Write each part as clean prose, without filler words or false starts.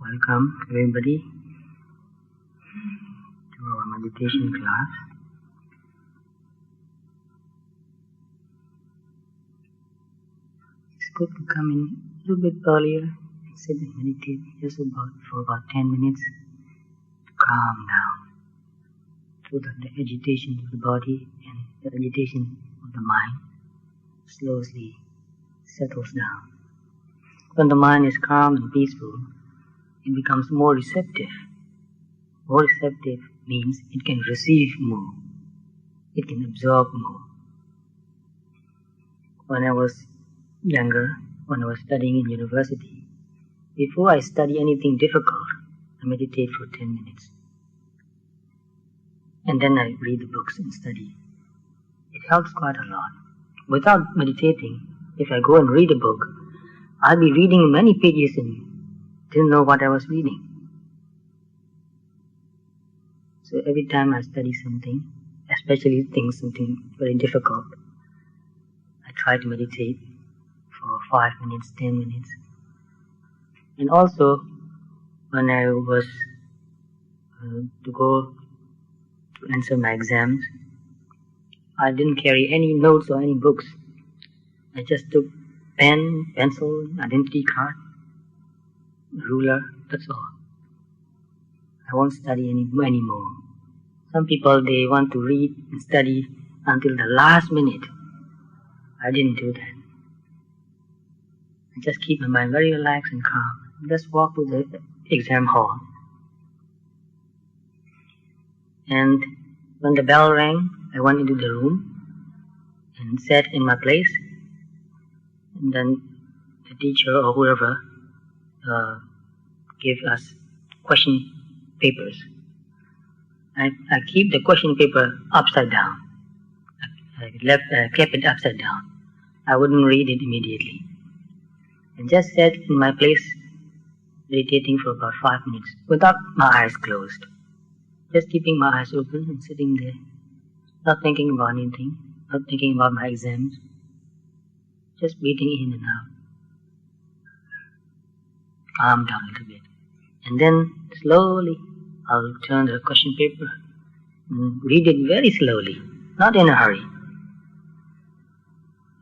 Welcome everybody to our meditation class. It's good to come in a little bit earlier and sit and meditate just for about 10 minutes to calm down so that the agitation of the body and the agitation of the mind slowly settles down. When the mind is calm and peaceful, it becomes more receptive. More receptive means it can receive more. It can absorb more. When I was younger, when I was studying in university, before I study anything difficult, I meditate for 10 minutes. And then I read the books and study. It helps quite a lot. Without meditating, if I go and read a book, I'll be reading many pages and didn't know what I was reading. So every time I study something, especially something very difficult, I try to meditate for 5 minutes, 10 minutes. And also, when I was to go to answer my exams, I didn't carry any notes or any books. I just took pen, pencil, identity card, ruler, that's all. I won't study anymore. Some people, they want to read and study until the last minute. I didn't do that. I just keep my mind very relaxed and calm. Just walk to the exam hall. And when the bell rang, I went into the room and sat in my place. And then the teacher or whoever gave us question papers. I keep the question paper upside down. I kept it upside down. I wouldn't read it immediately. And just sat in my place, meditating for about 5 minutes, without my eyes closed. Just keeping my eyes open and sitting there, not thinking about anything, not thinking about my exams, just breathing in and out. Calm down a little bit. And then slowly I'll turn the question paper and read it very slowly, not in a hurry.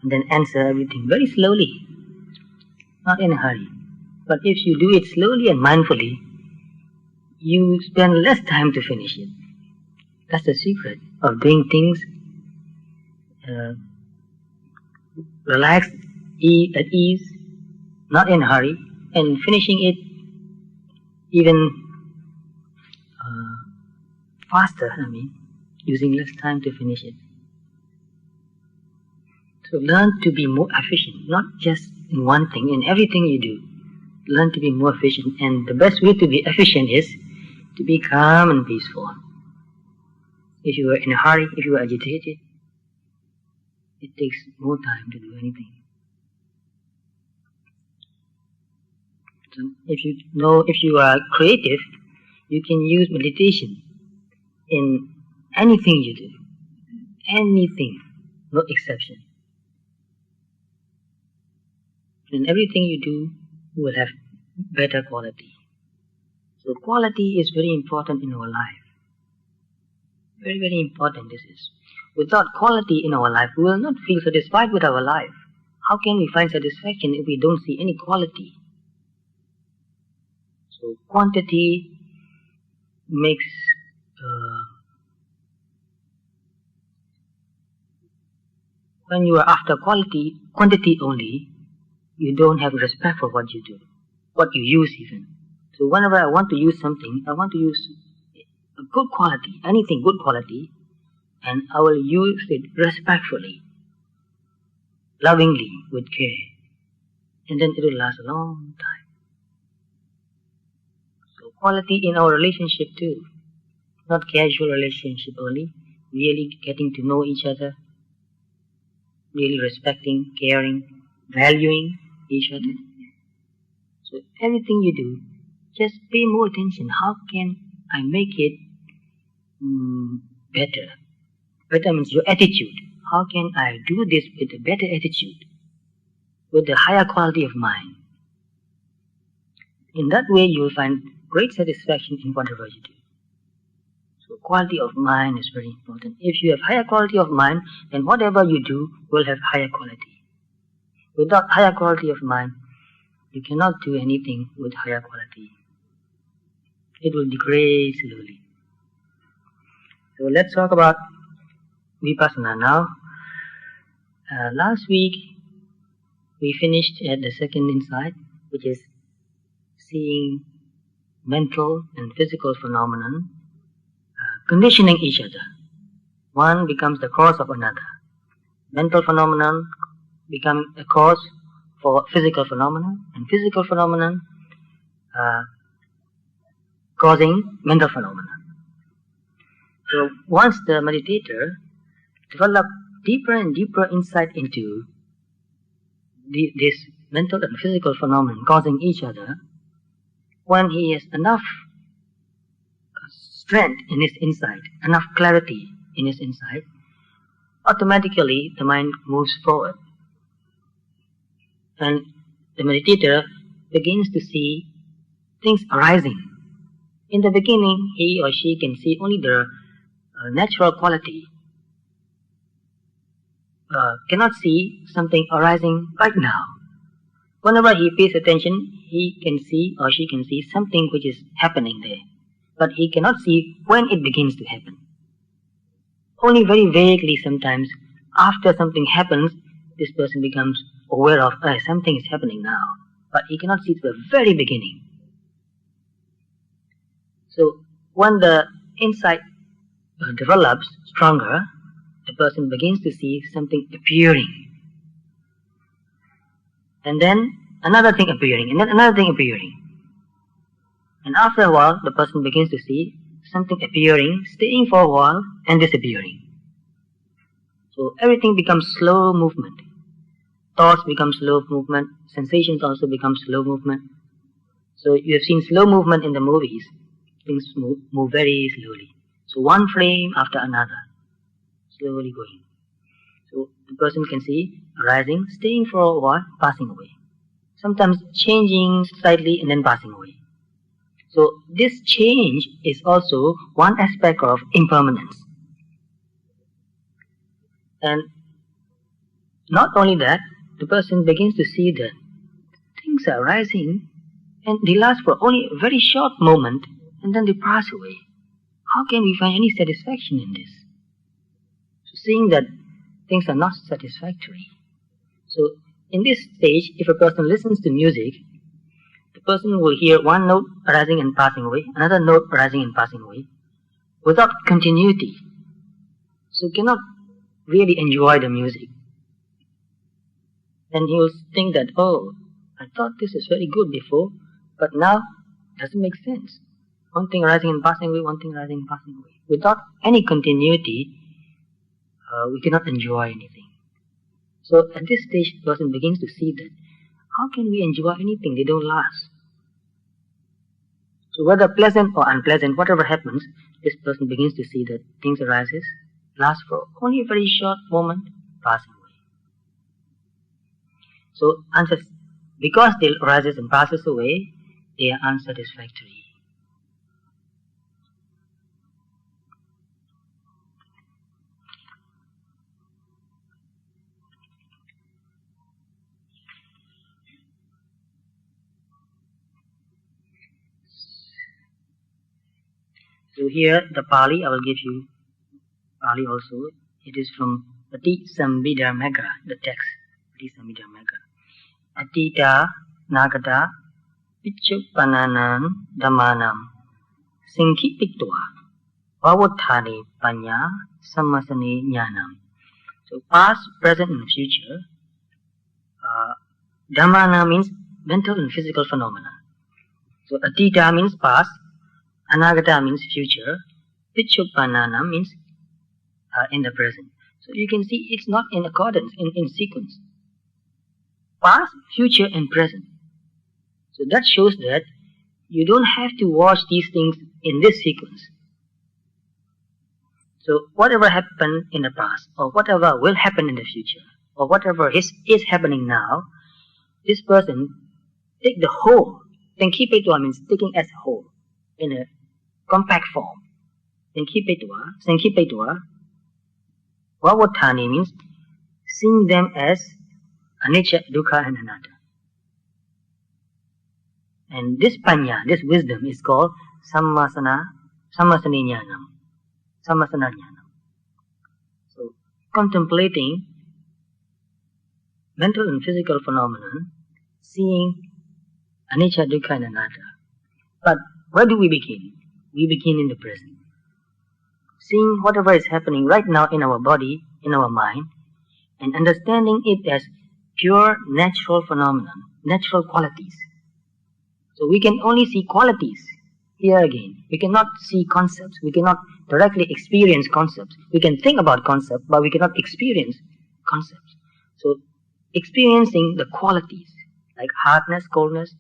And then answer everything very slowly, not in a hurry. But if you do it slowly and mindfully, you spend less time to finish it. That's the secret of doing things relaxed, at ease, not in a hurry, and finishing it even faster, using less time to finish it. So learn to be more efficient, not just in one thing, in everything you do. Learn to be more efficient, and the best way to be efficient is to be calm and peaceful. If you are in a hurry, if you are agitated, it takes more time to do anything. So if you are creative, you can use meditation in anything you do. Anything, no exception. And everything you do will have better quality. So quality is very important in our life. Very, very important this is. Without quality in our life, we will not feel satisfied with our life. How can we find satisfaction if we don't see any quality? So quantity makes when you are after quantity only, you don't have respect for what you do, what you use even. So whenever I want to use something, I want to use a good quality, anything good quality, and I will use it respectfully, lovingly, with care, and then it will last a long time. So quality in our relationship too, not casual relationship only, really getting to know each other, really respecting, caring, valuing each other. So everything you do, just pay more attention. How can I make it better? Better means your attitude. How can I do this with a better attitude, with a higher quality of mind? In that way, you will find great satisfaction in whatever you do. So quality of mind is very important. If you have higher quality of mind, then whatever you do will have higher quality. Without higher quality of mind, you cannot do anything with higher quality. It will degrade slowly. So let's talk about Vipassana now. Last week, we finished at the second insight, which is seeing mental and physical phenomenon conditioning each other. One becomes the cause of another. Mental phenomenon becoming a cause for physical phenomenon, and physical phenomenon causing mental phenomenon. So once the meditator develops deeper and deeper insight into this mental and physical phenomenon causing each other, when he has enough strength in his insight, enough clarity in his insight, automatically the mind moves forward. And the meditator begins to see things arising. In the beginning, he or she can see only the natural quality, cannot see something arising right now. Whenever he pays attention, he can see or she can see something which is happening there, but he cannot see when it begins to happen. Only very vaguely sometimes, after something happens, this person becomes aware of, something is happening now, but he cannot see the very beginning. So when the insight develops stronger, the person begins to see something appearing, and then another thing appearing, and then another thing appearing. And after a while, the person begins to see something appearing, staying for a while, and disappearing. So everything becomes slow movement. Thoughts become slow movement, sensations also become slow movement. So you have seen slow movement in the movies. Things move very slowly. So one frame after another, slowly going. So the person can see arising, staying for a while, passing away. Sometimes changing slightly and then passing away. So this change is also one aspect of impermanence. And not only that, the person begins to see that things are arising and they last for only a very short moment and then they pass away. How can we find any satisfaction in this? So seeing that things are not satisfactory. So in this stage, if a person listens to music, the person will hear one note arising and passing away, another note arising and passing away, without continuity. So cannot really enjoy the music. Then he will think that, oh, I thought this is very good before, but now it doesn't make sense. One thing arising and passing away, one thing arising and passing away. Without any continuity, we cannot enjoy anything. So at this stage, the person begins to see that, how can we enjoy anything? They don't last. So whether pleasant or unpleasant, whatever happens, this person begins to see that things arises, last for only a very short moment, passing away. So because they arises and passes away, they are unsatisfactory. So here the Pali, I will give you Pali also. It is from Patisambhidhamagga, the text. Patisambhidhamagga. Atita nagata pichupananan dhammanam sinkhipitva bhavathani panya sammasane jnanam. So past, present and future. Dhammana means mental and physical phenomena. So atita means past, anagata means future, pichuppanana means in the present. So you can see it's not in accordance, in sequence. Past, future and present. So that shows that you don't have to watch these things in this sequence. So whatever happened in the past, or whatever will happen in the future, or whatever is happening now, this person take the whole Sankipetwa means taking as a whole, in a compact form. Sankipetwa, Vavathani means seeing them as anicca, dukkha and anatta. And this panya, this wisdom is called sammasana jnanam. So contemplating mental and physical phenomenon, seeing anicca, dukkha and anatta. But where do we begin? We begin in the present. Seeing whatever is happening right now in our body, in our mind, and understanding it as pure natural phenomenon, natural qualities. So we can only see qualities here again. We cannot see concepts. We cannot directly experience concepts. We can think about concepts, but we cannot experience concepts. So experiencing the qualities like hardness, coldness,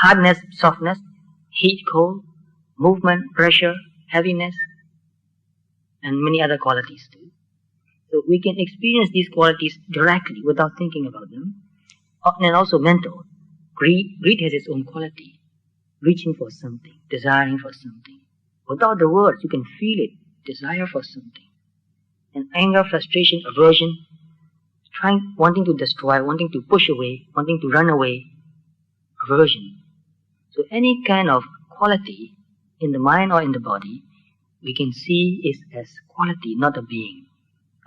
hardness, softness, heat, cold, movement, pressure, heaviness, and many other qualities too. So we can experience these qualities directly without thinking about them. And also mental. Greed has its own quality. Reaching for something, desiring for something. Without the words, you can feel it, desire for something. And anger, frustration, aversion, wanting to destroy, wanting to push away, wanting to run away, aversion. So any kind of quality in the mind or in the body, we can see it as quality, not a being.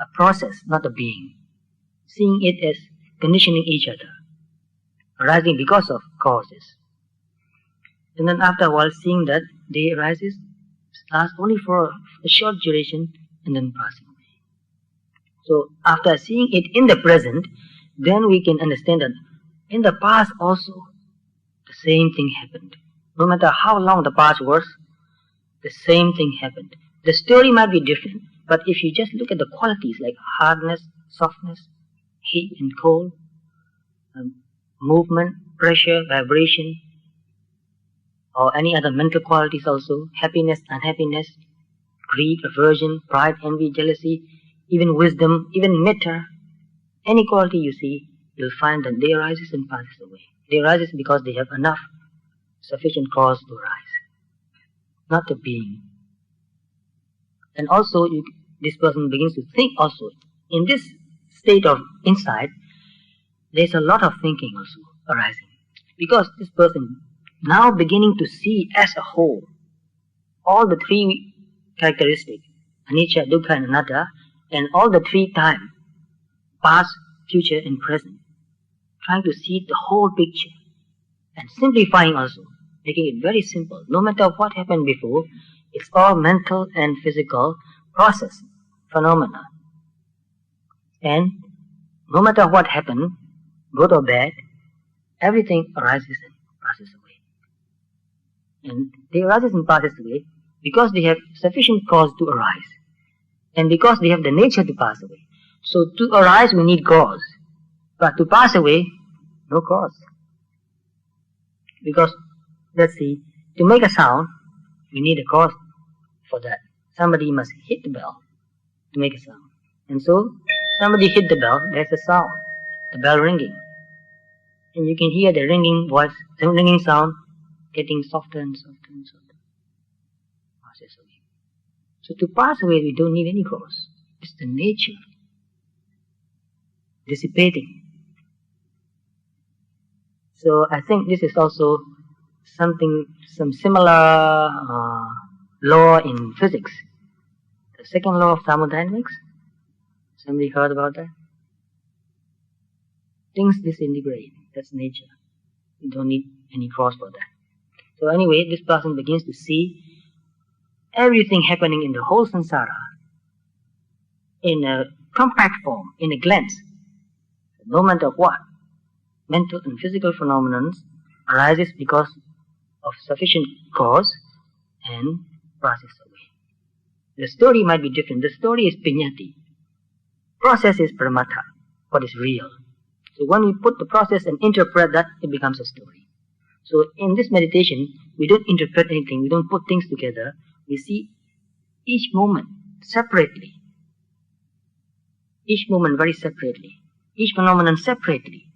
A process, not a being. Seeing it as conditioning each other, arising because of causes. And then after a while, seeing that they arises, lasts only for a short duration and then passing away. So after seeing it in the present, then we can understand that in the past also, the same thing happened. No matter how long the past was, the same thing happened. The story might be different, but if you just look at the qualities like hardness, softness, heat and cold, movement, pressure, vibration, or any other mental qualities also, happiness, unhappiness, greed, aversion, pride, envy, jealousy, even wisdom, even metta, any quality you see, you'll find that they arises and passes away. They arises because they have enough, sufficient cause to arise, not the being. And also, this person begins to think also. In this state of insight, there's a lot of thinking also arising. Because this person now beginning to see as a whole all the three characteristics, anicca, dukkha and anatta, and all the three time, past, future and present, trying to see the whole picture and simplifying also, making it very simple. No matter what happened before, it's all mental and physical process, phenomena. And no matter what happened, good or bad, everything arises and passes away. And they arises and passes away because they have sufficient cause to arise. And because they have the nature to pass away. So to arise we need cause. But to pass away, no cause. Because, let's see, to make a sound, we need a cause for that. Somebody must hit the bell to make a sound. And so, somebody hit the bell, there's a sound, the bell ringing. And you can hear the ringing voice, the ringing sound getting softer and softer and softer. Passes away. So to pass away, we don't need any cause. It's the nature dissipating. So I think this is also some similar law in physics. The second law of thermodynamics. Somebody heard about that? Things disintegrate. That's nature. You don't need any cause for that. So anyway, this person begins to see everything happening in the whole samsara in a compact form, in a glance. No matter what, mental and physical phenomena arises because of sufficient cause and passes away. The story might be different. The story is piñati. Process is pramata, what is real. So when we put the process and interpret that, it becomes a story. So in this meditation, we don't interpret anything, we don't put things together. We see each moment separately. Each moment very separately. Each phenomenon separately.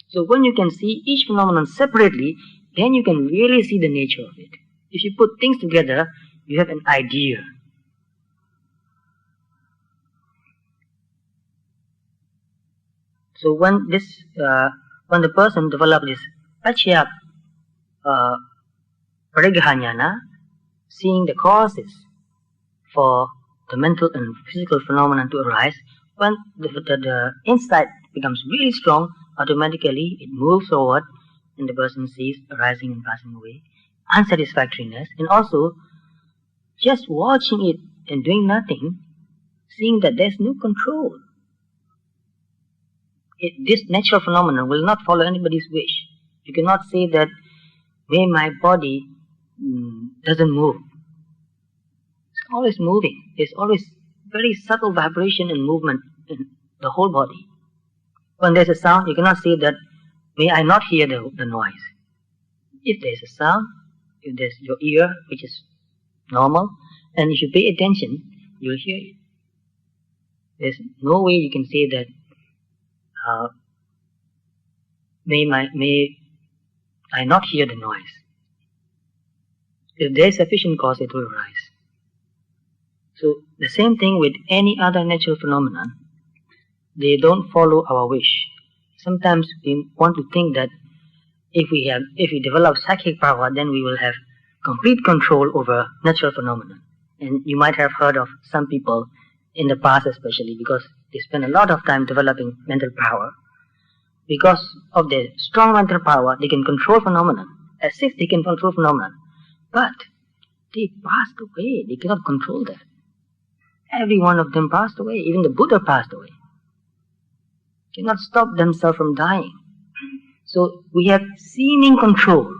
So when you can see each phenomenon separately, then you can really see the nature of it. If you put things together, you have an idea. So when the person develops this Pachya Parigahanyana, seeing the causes for the mental and physical phenomena to arise, when the insight becomes really strong, automatically it moves forward and the person sees arising and passing away, unsatisfactoriness, and also just watching it and doing nothing, seeing that there's no control. This natural phenomenon will not follow anybody's wish. You cannot say that, may my body doesn't move. It's always moving. There's always very subtle vibration and movement in the whole body. When there's a sound, you cannot say that, may I not hear the noise. If there's a sound, if there's your ear, which is normal, and if you pay attention, you'll hear it. There's no way you can say that, may I not hear the noise. If there is sufficient cause, it will arise. So the same thing with any other natural phenomenon. They don't follow our wish. Sometimes we want to think that if we develop psychic power, then we will have complete control over natural phenomena. And you might have heard of some people in the past, especially because they spend a lot of time developing mental power. Because of their strong mental power, they can control phenomena, as if they can control phenomena. But they passed away. They cannot control that. Every one of them passed away. Even the Buddha passed away. Cannot stop themselves from dying. So we have seeming control.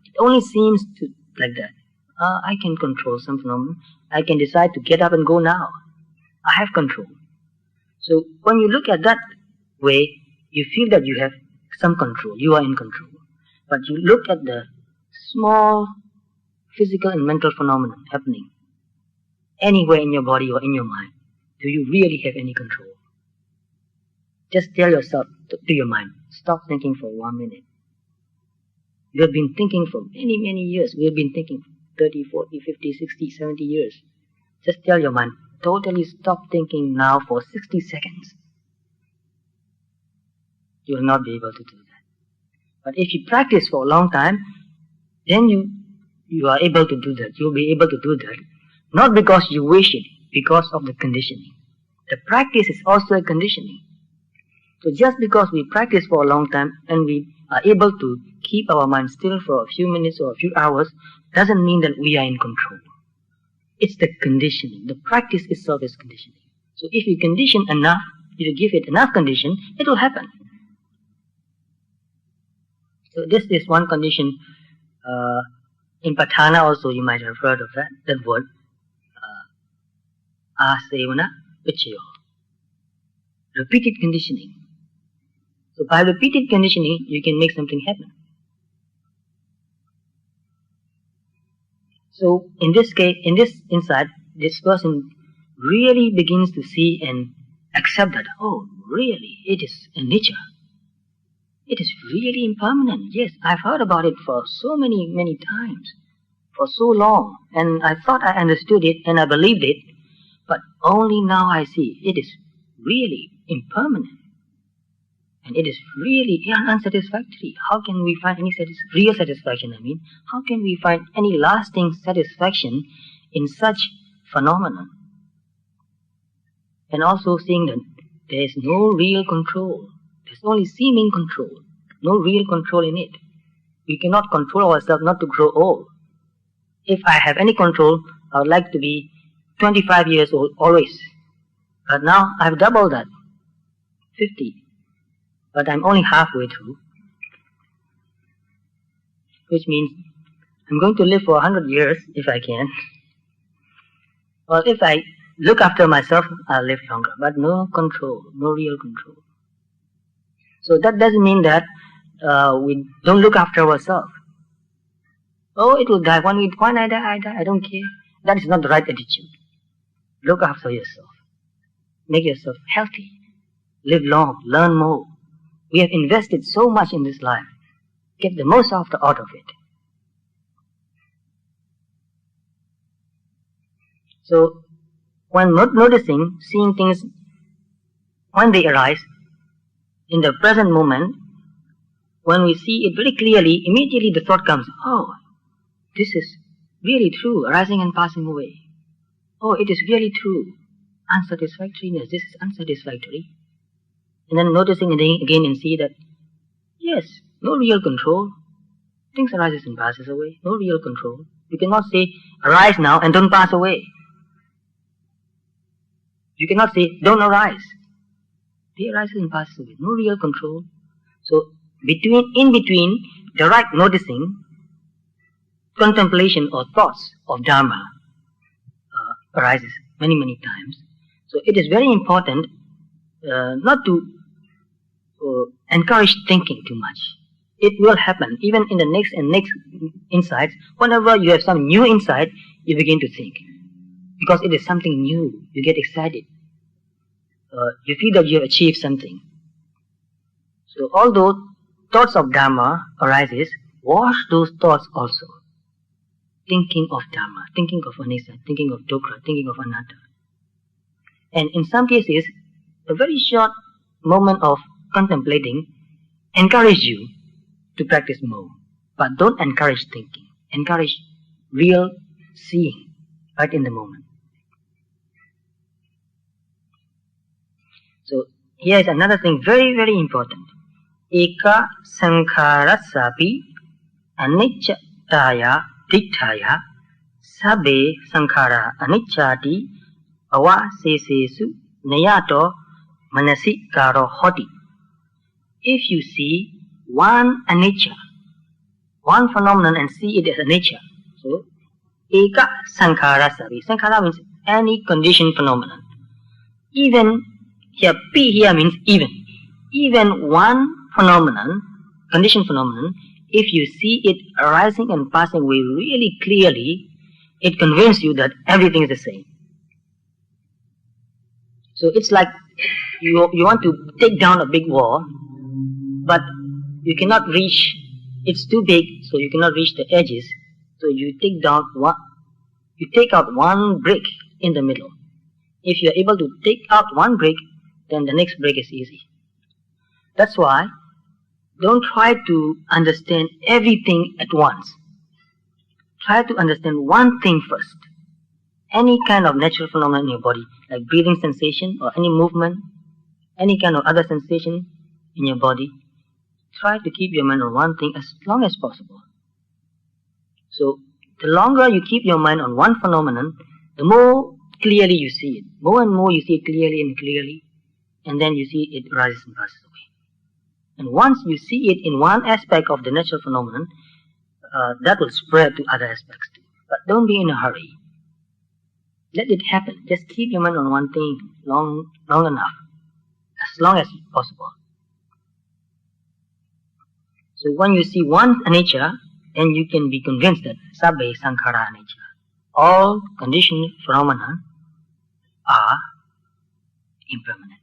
It only seems to like that. I can control some phenomena. I can decide to get up and go now. I have control. So when you look at that way, you feel that you have some control. You are in control. But you look at the small physical and mental phenomena happening anywhere in your body or in your mind. Do you really have any control? Just tell yourself, to your mind, stop thinking for 1 minute. You have been thinking for many, many years. We have been thinking 30, 40, 50, 60, 70 years. Just tell your mind, totally stop thinking now for 60 seconds. You will not be able to do that. But if you practice for a long time, then you are able to do that. You will be able to do that. Not because you wish it, because of the conditioning. The practice is also a conditioning. So just because we practice for a long time and we are able to keep our mind still for a few minutes or a few hours, doesn't mean that we are in control. It's the conditioning. The practice itself is conditioning. So if you condition enough, if you give it enough condition, it will happen. So this is one condition. In Patana also you might have heard of that word. Asevana Vichayo. Repeated conditioning. So by repeated conditioning, you can make something happen. So in this case, in this insight, this person really begins to see and accept that, oh, really, it is a nature. It is really impermanent. Yes, I've heard about it for so many, many times, for so long, and I thought I understood it and I believed it, but only now I see it is really impermanent. And it is really unsatisfactory. How can we find any real satisfaction? How can we find any lasting satisfaction in such phenomenon? And also seeing that there is no real control. There's only seeming control. No real control in it. We cannot control ourselves not to grow old. If I have any control, I would like to be 25 years old always. But now I've doubled that. 50. But I'm only halfway through. Which means I'm going to live for 100 years if I can. Well, if I look after myself, I'll live longer. But no control, no real control. So that doesn't mean that we don't look after ourselves. Oh, it will die. When I die, I don't care. That is not the right attitude. Look after yourself. Make yourself healthy. Live long. Learn more. We have invested so much in this life. Get the most out of it. So, when noticing, seeing things when they arise, in the present moment, when we see it very clearly, immediately the thought comes, oh, this is really true, arising and passing away. Oh, it is really true. Unsatisfactoriness, this is unsatisfactory. And then noticing again and see that, yes, no real control. Things arises and passes away, no real control. You cannot say, arise now and don't pass away. You cannot say, don't arise. They arise and pass away, no real control. So, in between direct noticing, contemplation or thoughts of Dharma arises many, many times. So it is very important not to encourage thinking too much. It will happen even in the next insights. Whenever you have some new insight, you begin to think. Because it is something new, you get excited. You feel that you have achieved something. So although thoughts of Dhamma arises, wash those thoughts also. Thinking of Dhamma, thinking of Anicca, thinking of Dukkha, thinking of Anatta. And in some cases, a very short moment of contemplating encourage you to practice more. But don't encourage thinking. Encourage real seeing right in the moment. So here is another thing very, very important. Eka sankharassapi anicca-taya dittaya sabbe sankhara anicchati avasesesu nayato manasikaro hoti. If you see one anicca, one phenomenon and see it as anicca, so eka sankharassapi. Sankhara means any conditioned phenomenon. Even here, P here means even. Even one phenomenon, conditioned phenomenon, if you see it arising and passing away really clearly, it convinces you that everything is the same. So it's like you want to take down a big wall, but you cannot reach, it's too big, so you cannot reach the edges. So you take out one brick in the middle. If you are able to take out one brick, then the next brick is easy. That's why don't try to understand everything at once. Try to understand one thing first. Any kind of natural phenomenon in your body, like breathing sensation or any movement, any kind of other sensation in your body, try to keep your mind on one thing as long as possible. So the longer you keep your mind on one phenomenon, the more clearly you see it. More and more you see it clearly and clearly, and then you see it rises and passes away. And once you see it in one aspect of the natural phenomenon, that will spread to other aspects too. But don't be in a hurry. Let it happen. Just keep your mind on one thing long enough, as long as possible. So when you see one anicca, then you can be convinced that sabbe sankhara anicca. All conditioned phenomena are impermanent.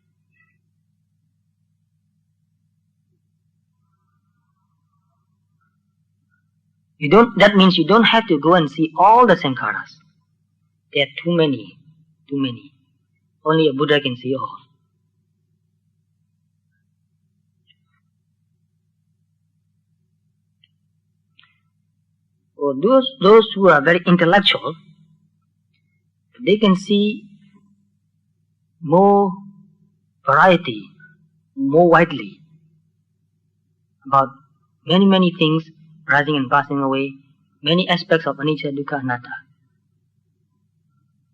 That means you don't have to go and see all the sankharas. There are too many. Only a Buddha can see all. For those who are very intellectual, they can see more variety, more widely about many things rising and passing away, many aspects of anicca, dukkha, anatta.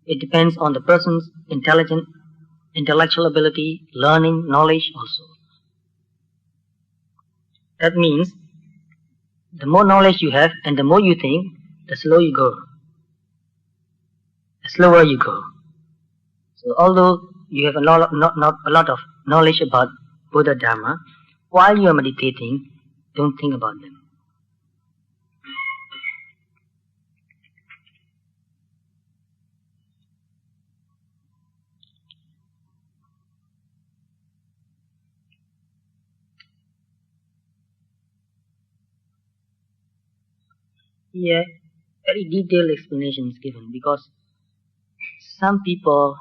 It depends on the person's intellectual ability, learning, knowledge also. That means the more knowledge you have and the more you think, the slower you go. So although you have a lot of knowledge about Buddha Dhamma, while you are meditating, don't think about them. Here, very detailed explanation is given because some people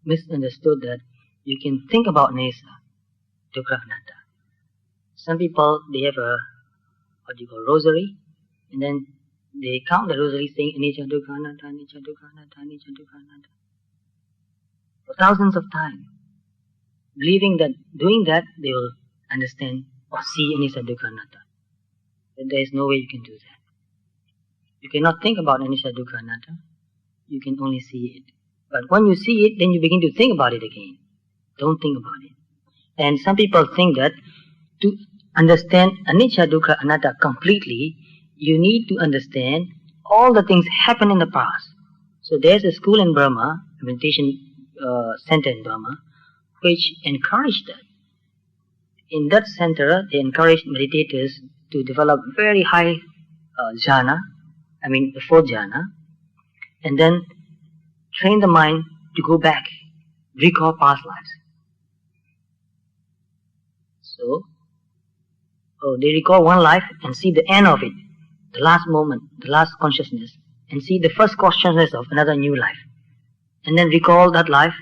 misunderstood that you can think about Nesa, Dukkha, Anatta. Some people, they have a, what you call, rosary, and then they count the rosary saying Anicca, Dukkha, Anatta, Anicca, Dukkha, Anatta, Anicca, Dukkha, Anatta, for thousands of times, believing that doing that they will understand or see Anicca, Dukkha, Anatta. But there is no way you can do that. You cannot think about Anicca, Dukkha, Anatta. You can only see it. But when you see it, then you begin to think about it again. Don't think about it. And some people think that to understand Anicca, Dukkha, Anatta completely, you need to understand all the things happen in the past. So there's a school in Burma, a meditation center in Burma, which encouraged that. In that center, they encourage meditators to develop very high jhana, the fourth jhana, and then train the mind to go back, recall past lives. So, they recall one life and see the end of it, the last moment, the last consciousness, and see the first consciousness of another new life. And then recall that life,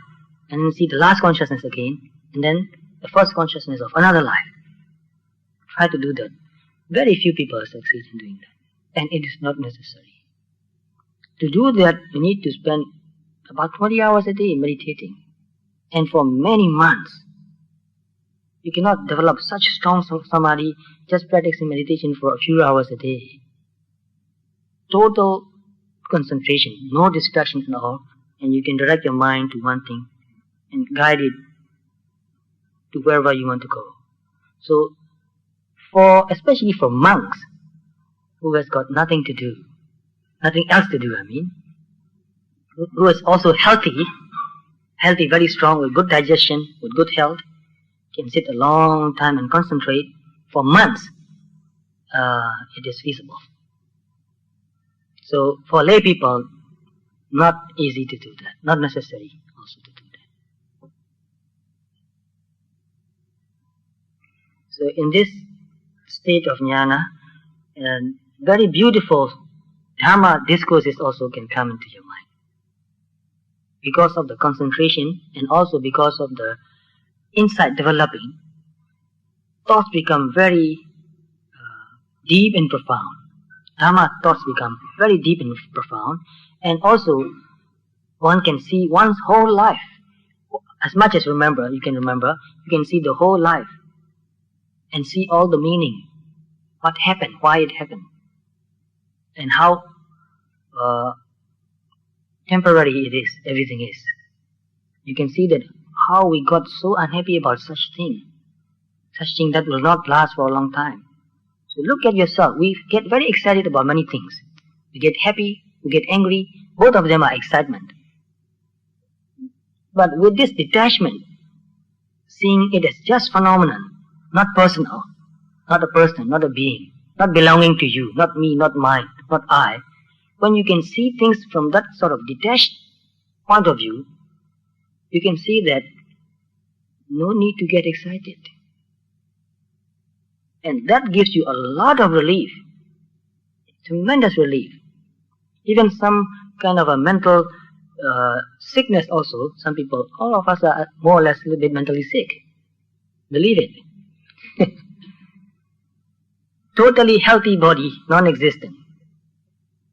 and then see the last consciousness again, and then the first consciousness of another life. Try to do that. Very few people succeed in doing that, and it is not necessary. To do that, you need to spend about 20 hours a day meditating, and for many months. You cannot develop such strong samadhi just practicing meditation for a few hours a day. Total concentration, no distraction at all, and you can direct your mind to one thing and guide it to wherever you want to go. So, especially for monks who has got nothing to do, nothing else to do, who is also healthy, very strong, with good digestion, with good health, can sit a long time and concentrate for months, it is feasible. So for lay people, not easy to do that, not necessary also to do that. So in this state of jnana, very beautiful Dhamma discourses also can come into your mind. Because of the concentration and also because of the insight developing, thoughts become very deep and profound. Dhamma thoughts become very deep and profound, and also one can see one's whole life. As much as you can see the whole life and see all the meaning, what happened, why it happened, and how temporary it is, everything is. You can see that how we got so unhappy about such thing that will not last for a long time. So look at yourself. We get very excited about many things. We get happy, we get angry. Both of them are excitement. But with this detachment, seeing it as just phenomenon, not personal, not a person, not a being, not belonging to you, not me, not mine, not I, when you can see things from that sort of detached point of view, you can see that no need to get excited. And that gives you a lot of relief, tremendous relief. Even some kind of a mental sickness also, some people, all of us are more or less a little bit mentally sick. Believe it. Totally healthy body, non-existent.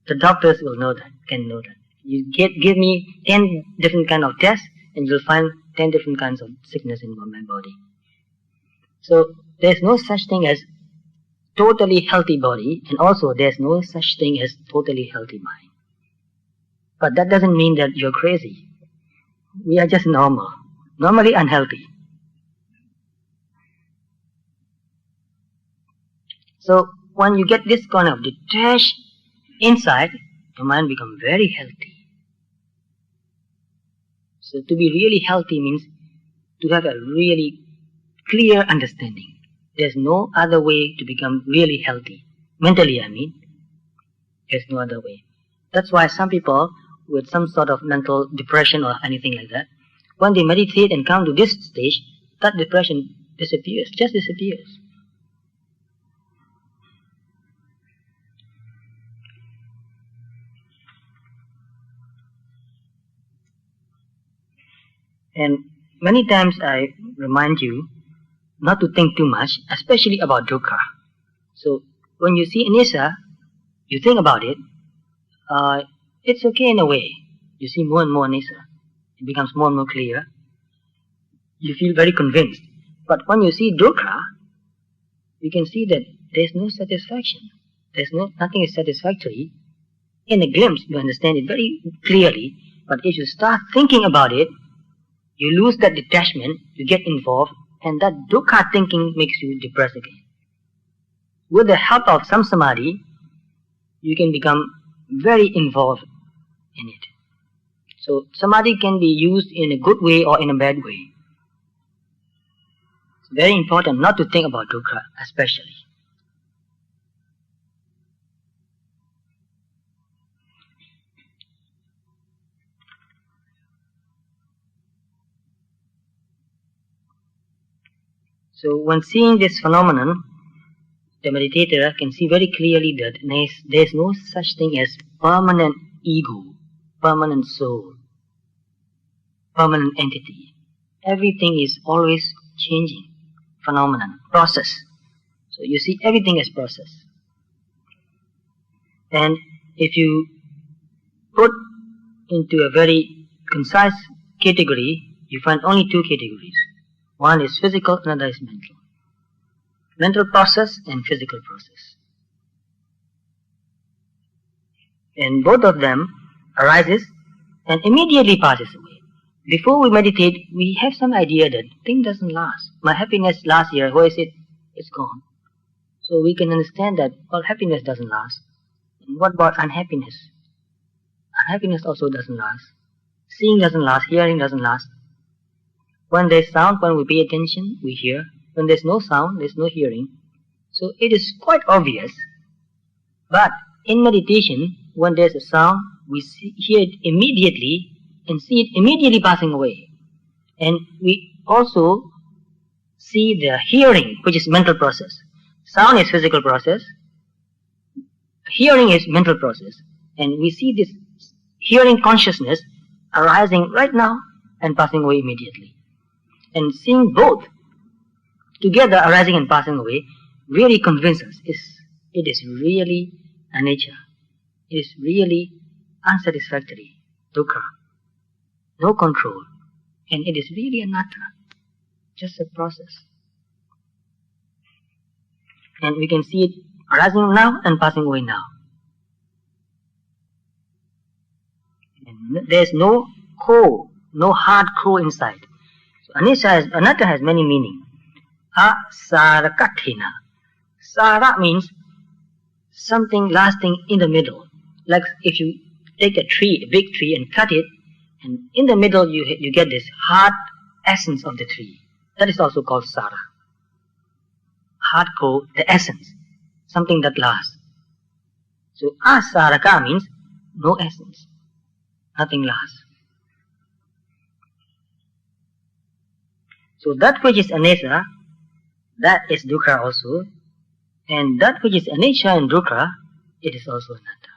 The doctors will know that, can know that. You give me 10 different kind of tests, and you'll find 10 different kinds of sickness in my body. So there's no such thing as totally healthy body, and also there's no such thing as totally healthy mind. But that doesn't mean that you're crazy. We are just normal, normally unhealthy. So when you get this kind of detached insight, your mind becomes very healthy. So to be really healthy means to have a really clear understanding. There's no other way to become really healthy. Mentally, there's no other way. That's why some people with some sort of mental depression or anything like that, when they meditate and come to this stage, that depression disappears, just disappears. And many times I remind you not to think too much, especially about dukkha. So when you see anicca, you think about it. It's okay in a way. You see more and more anicca. It becomes more and more clear. You feel very convinced. But when you see dukkha, you can see that there's no satisfaction. Nothing is satisfactory. In a glimpse, you understand it very clearly. But if you start thinking about it, you lose that detachment, you get involved, and that dukkha thinking makes you depressed again. With the help of some samadhi, you can become very involved in it. So samadhi can be used in a good way or in a bad way. It's very important not to think about dukkha, especially. So when seeing this phenomenon, the meditator can see very clearly that there is no such thing as permanent ego, permanent soul, permanent entity. Everything is always changing, phenomenon, process. So you see everything as process. And if you put into a very concise category, you find only two categories. One is physical, another is mental. Mental process and physical process. And both of them arises and immediately passes away. Before we meditate, we have some idea that thing doesn't last. My happiness last year, where is it? It's gone. So we can understand that, well, happiness doesn't last. And what about unhappiness? Unhappiness also doesn't last. Seeing doesn't last, hearing doesn't last. When there's sound, when we pay attention, we hear. When there's no sound, there's no hearing. So it is quite obvious. But in meditation, when there's a sound, we hear it immediately and see it immediately passing away. And we also see the hearing, which is mental process. Sound is physical process. Hearing is mental process. And we see this hearing consciousness arising right now and passing away immediately. And seeing both together arising and passing away really convinces us it is really anicca. It is really unsatisfactory, dukkha, no control, and it is really anatta, just a process. And we can see it arising now and passing away now. And there's no core, no hard core inside. So anatta has many meanings. Asarakathina. Sara means something lasting in the middle. Like if you take a tree, a big tree, and cut it, and in the middle you get this hard essence of the tree. That is also called sara. Hardcore, the essence, something that lasts. So asaraka means no essence, nothing lasts. So that which is anicca, that is dukkha also, and that which is anicca and dukkha, it is also anatta.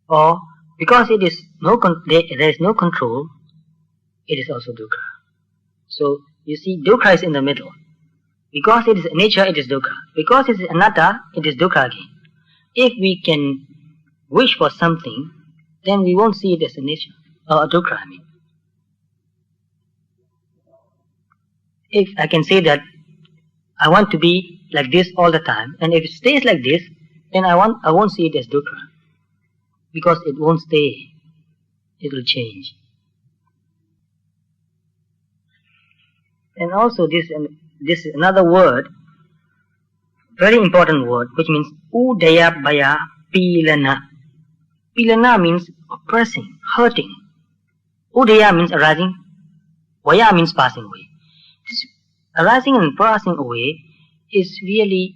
Or because there is no control, it is also dukkha. So you see, dukkha is in the middle. Because it is anicca, it is dukkha. Because it is anatta, it is dukkha again. If we can wish for something, then we won't see it as anicca, or dukkha, I mean. If I can say that I want to be like this all the time, and if it stays like this, then I won't see it as dukkha, because it won't stay. It will change. And also this is another word, very important word, which means udaya baya pilana. Pilana means oppressing, hurting. Udaya means arising, vaya means passing away. This arising and passing away is really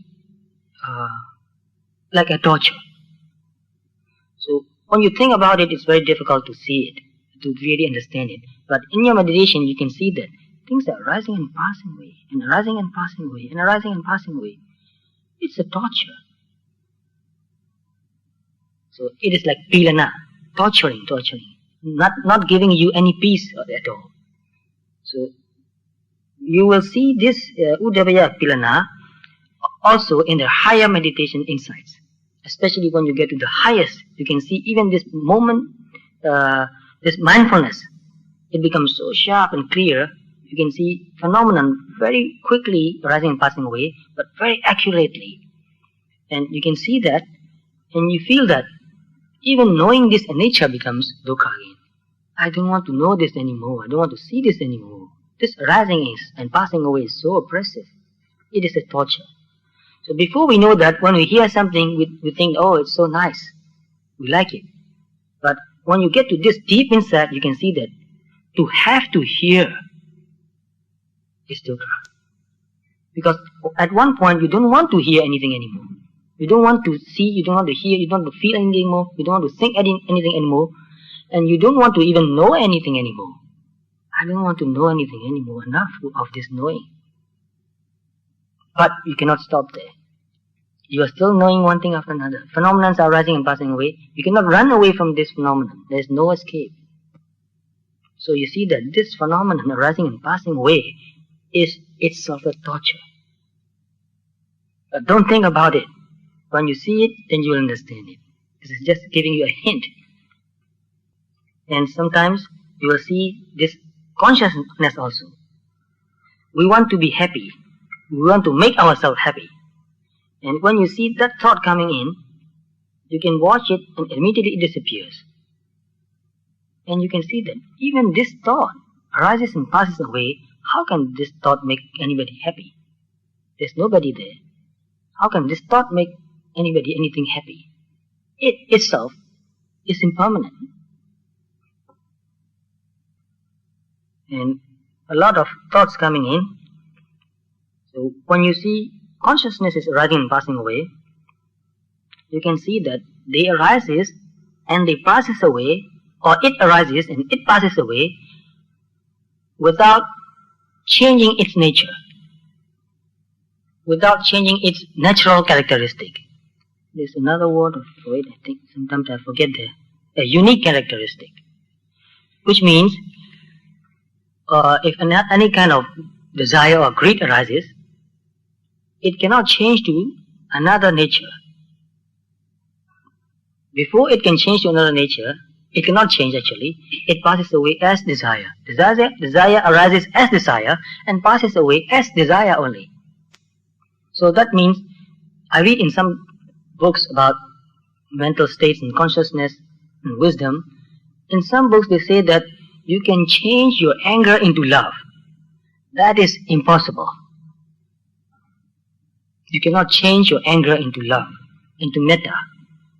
like a torture. So when you think about it, it's very difficult to see it, to really understand it. But in your meditation, you can see that things are arising and passing away, and arising and passing away, and arising and passing away. It's a torture. So it is like pilana, torturing. not giving you any peace at all. So you will see this Udavaya Pilana also in the higher meditation insights. Especially when you get to the highest, you can see even this moment, this mindfulness, it becomes so sharp and clear. You can see phenomenon very quickly arising and passing away, but very accurately. And you can see that, and you feel that even knowing this nature becomes dukkha again. I don't want to know this anymore. I don't want to see this anymore. This arising and passing away is so oppressive. It is a torture. So before we know that, when we hear something, we think, oh, it's so nice. We like it. But when you get to this deep inside, you can see that to have to hear is dukkha. Because at one point, you don't want to hear anything anymore. You don't want to see, you don't want to hear, you don't want to feel anything anymore, you don't want to think anything anymore, and you don't want to even know anything anymore. I don't want to know anything anymore, enough of this knowing. But you cannot stop there. You are still knowing one thing after another. Phenomena are rising and passing away. You cannot run away from this phenomenon. There is no escape. So you see that this phenomenon arising and passing away is itself a torture. But don't think about it. When you see it, then you will understand it. This is just giving you a hint. And sometimes you will see this consciousness also. We want to be happy. We want to make ourselves happy. And when you see that thought coming in, you can watch it and immediately it disappears. And you can see that even this thought arises and passes away. How can this thought make anybody happy? There's nobody there. How can this thought make anybody anything happy? It itself is impermanent. And a lot of thoughts coming in. So when you see consciousness is arising and passing away, you can see that they arises and they passes away, or it arises and it passes away without changing its nature, without changing its natural characteristic. There's another word for it, I think sometimes I forget there. A unique characteristic, which means if any kind of desire or greed arises, it cannot change to another nature. Before it can change to another nature, it cannot change actually. It passes away as desire. Desire arises as desire and passes away as desire only. So that means, I read in some books about mental states and consciousness and wisdom. In some books they say that you can change your anger into love. That is impossible. You cannot change your anger into love, into metta.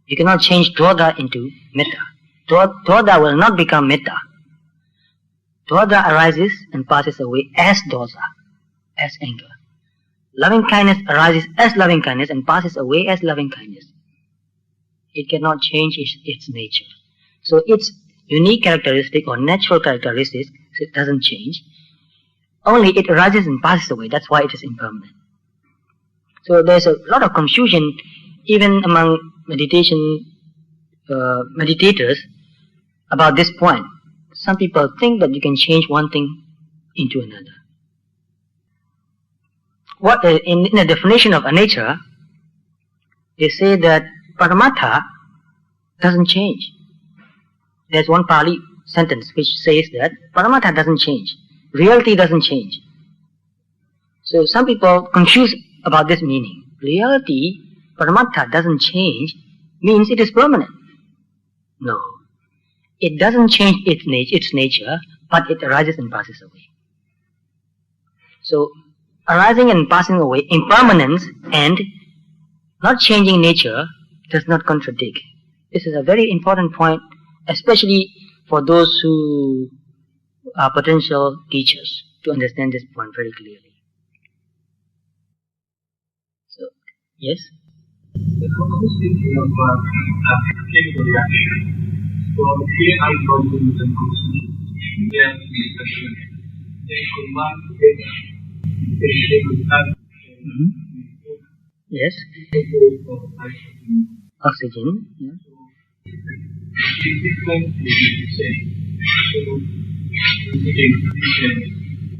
You cannot change dvada into metta. Dvada will not become metta. Dvada arises and passes away as dosa, as anger. Loving kindness arises as loving kindness and passes away as loving kindness. It cannot change its nature. So its unique characteristic or natural characteristics, it doesn't change. Only it arises and passes away. That's why it is impermanent. So there's a lot of confusion even among meditators about this point. Some people think that you can change one thing into another. In the definition of anicca, they say that paramatha doesn't change. There's one Pali sentence which says that paramatha doesn't change. Reality doesn't change. So some people confuse about this meaning. Reality, paramatha doesn't change, means it is permanent. No. It doesn't change its nature, but it arises and passes away. So, arising and passing away, impermanence and not changing nature does not contradict. This is a very important point, especially for those who are potential teachers, to understand this point very clearly. So, yes? The focus thinking of chemical reaction. So here I got the conclusion. Yes, discussion. They combine together. They will have. Yes. Oxygen. Yeah. the sequence will be the same. So, you can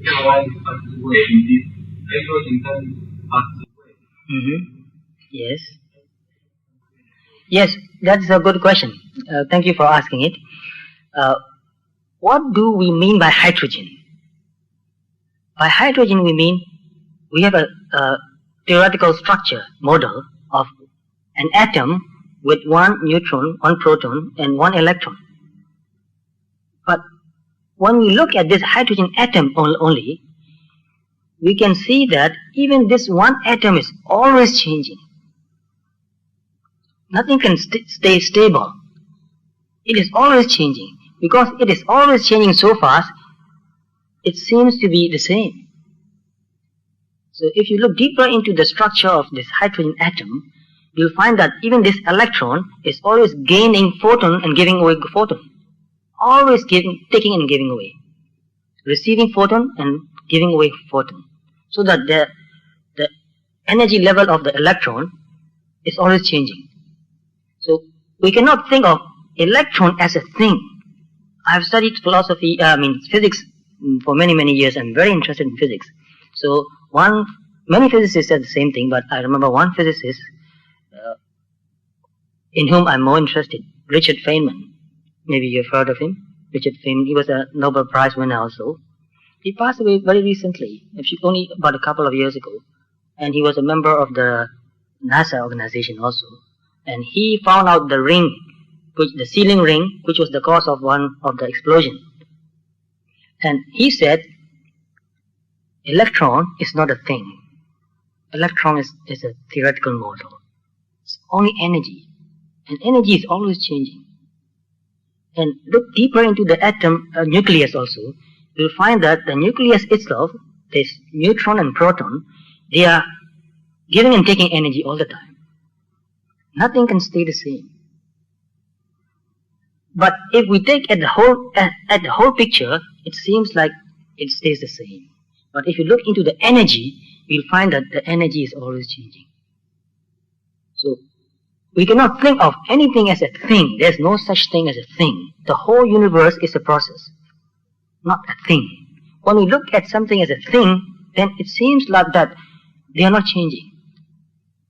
analyze it as the way in this hydrogen can pass the way. Yes. Yes, that's a good question. Thank you for asking it. What do we mean by hydrogen? By hydrogen we mean we have a theoretical structure model of an atom with one neutron, one proton and one electron. But when we look at this hydrogen atom only, we can see that even this one atom is always changing. Nothing can stay stable. It is always changing. Because it is always changing so fast, it seems to be the same. So if you look deeper into the structure of this hydrogen atom, you'll find that even this electron is always gaining photon and giving away photon. Always taking and giving away. Receiving photon and giving away photon. So that the energy level of the electron is always changing. So we cannot think of electron as a thing. I've studied physics for many years. I'm very interested in physics. So many physicists said the same thing, but I remember one physicist in whom I'm more interested, Richard Feynman. Maybe you've heard of him. Richard Feynman, he was a Nobel Prize winner also. He passed away very recently, only about a couple of years ago. And he was a member of the NASA organization also. And he found out the ring, the sealing ring, which was the cause of one of the explosion. And he said, electron is not a thing. Electron is a theoretical model. It's only energy. And energy is always changing. And look deeper into the atom nucleus also, you'll find that the nucleus itself, this neutron and proton, they are giving and taking energy all the time. Nothing can stay the same. But if we take at the whole picture, it seems like it stays the same. But if you look into the energy, you'll find that the energy is always changing. So we cannot think of anything as a thing. There's no such thing as a thing. The whole universe is a process, not a thing. When we look at something as a thing, then it seems like that they are not changing.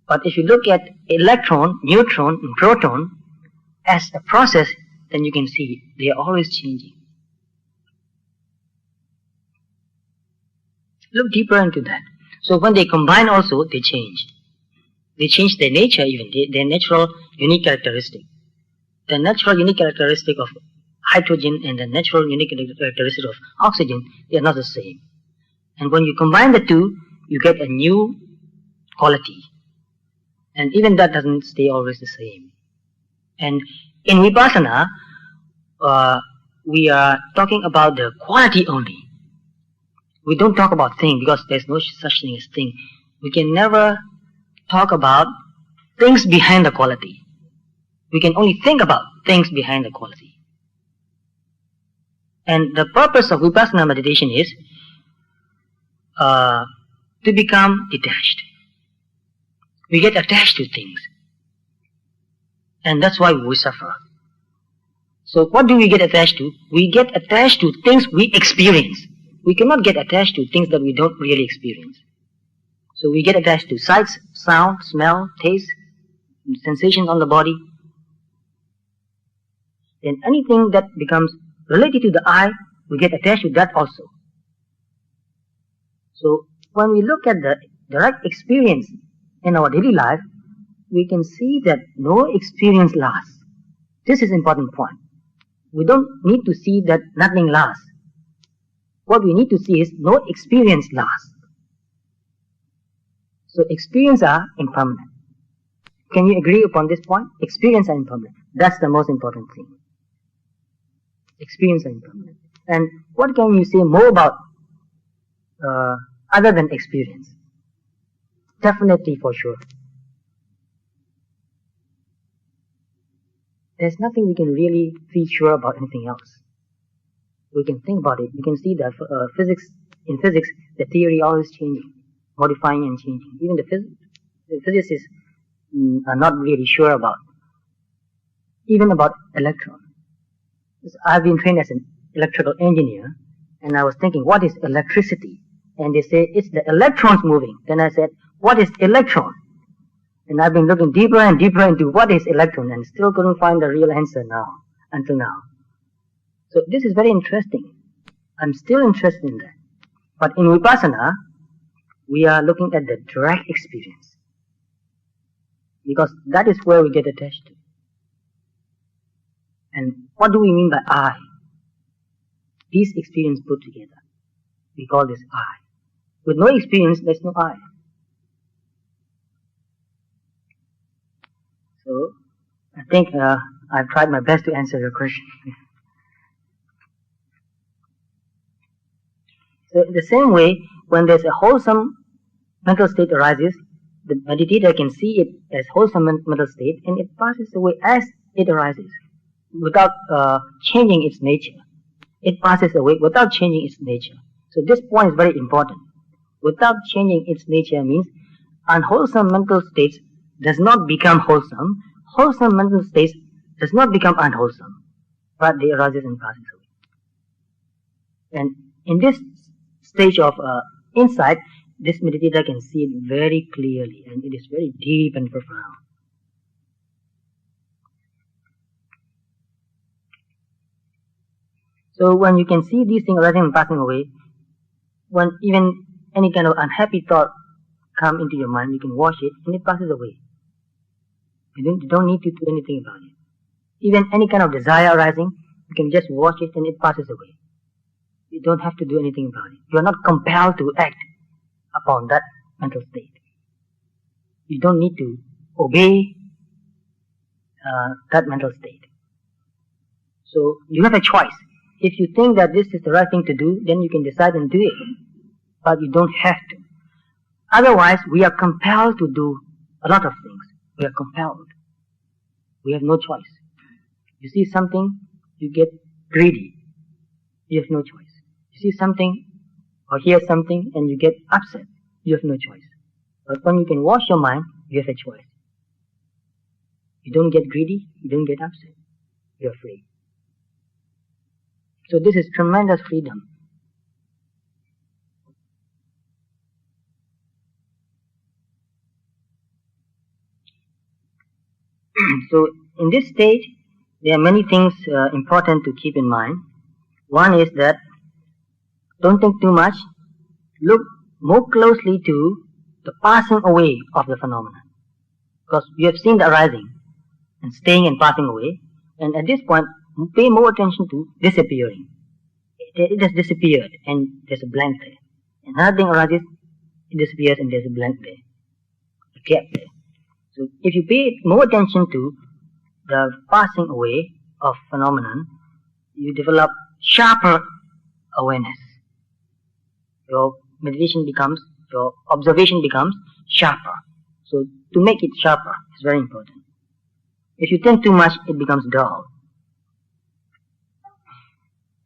But if you look at electron, neutron, and proton as a process, then you can see they are always changing. Look deeper into that. So when they combine also, they change. They change their nature even, their natural unique characteristic. The natural unique characteristic of hydrogen and the natural unique characteristic of oxygen, they are not the same. And when you combine the two, you get a new quality. And even that doesn't stay always the same. And in Vipassana, we are talking about the quality only. We don't talk about thing because there's no such thing as thing. We can never talk about things behind the quality. We can only think about things behind the quality. And the purpose of Vipassana meditation is to become detached. We get attached to things. And that's why we suffer. So what do we get attached to? We get attached to things we experience. We cannot get attached to things that we don't really experience. So we get attached to sights, sound, smell, taste, sensations on the body. Then anything that becomes related to the eye, we get attached to that also. So when we look at the direct experience in our daily life, we can see that no experience lasts. This is an important point. We don't need to see that nothing lasts. What we need to see is no experience lasts. So experience are impermanent. Can you agree upon this point? Experience are impermanent. That's the most important thing. Experience are impermanent. And what can you say more about other than experience? Definitely, for sure. There's nothing we can really feel sure about anything else. We can think about it. We can see that in physics, the theory always changing, modifying and changing. Even the physicists are not really sure about even about electron. I've been trained as an electrical engineer, and I was thinking, what is electricity? And they say, it's the electrons moving. Then I said, what is electron? And I've been looking deeper and deeper into what is electron, and still couldn't find the real answer until now. So this is very interesting. I'm still interested in that. But in Vipassana, we are looking at the direct experience, because that is where we get attached to. And what do we mean by I? These experiences put together. We call this I. With no experience, there's no I. So, I think I've tried my best to answer your question. So, in the same way, when there's a wholesome mental state arises, the meditator can see it as wholesome mental state, and it passes away as it arises, without changing its nature. It passes away without changing its nature. So this point is very important. Without changing its nature means unwholesome mental states does not become wholesome. Wholesome mental states does not become unwholesome, but they arise and passes away. And in this stage of insight, this meditator can see it very clearly, and it is very deep and profound. So when you can see these things arising and passing away, when even any kind of unhappy thought come into your mind, you can watch it and it passes away. You don't need to do anything about it. Even any kind of desire arising, you can just watch it and it passes away. You don't have to do anything about it. You are not compelled to act upon that mental state. You don't need to obey that mental state. So you have a choice. If you think that this is the right thing to do, then you can decide and do it. But you don't have to. Otherwise, we are compelled to do a lot of things. We are compelled. We have no choice. You see something, you get greedy. You have no choice. You see something or hear something and you get upset. You have no choice. But when you can wash your mind, you have a choice. You don't get greedy, you don't get upset. You are free. So this is tremendous freedom. So in this stage, there are many things important to keep in mind. One is that don't think too much. Look more closely to the passing away of the phenomenon. Because we have seen the arising and staying and passing away. And at this point, pay more attention to disappearing. It has disappeared and there's a blank there. Another thing arises, it disappears and there's a blank there. A gap there. So if you pay more attention to the passing away of phenomenon, you develop sharper awareness. Your meditation becomes, your observation becomes sharper. So to make it sharper is very important. If you think too much, it becomes dull.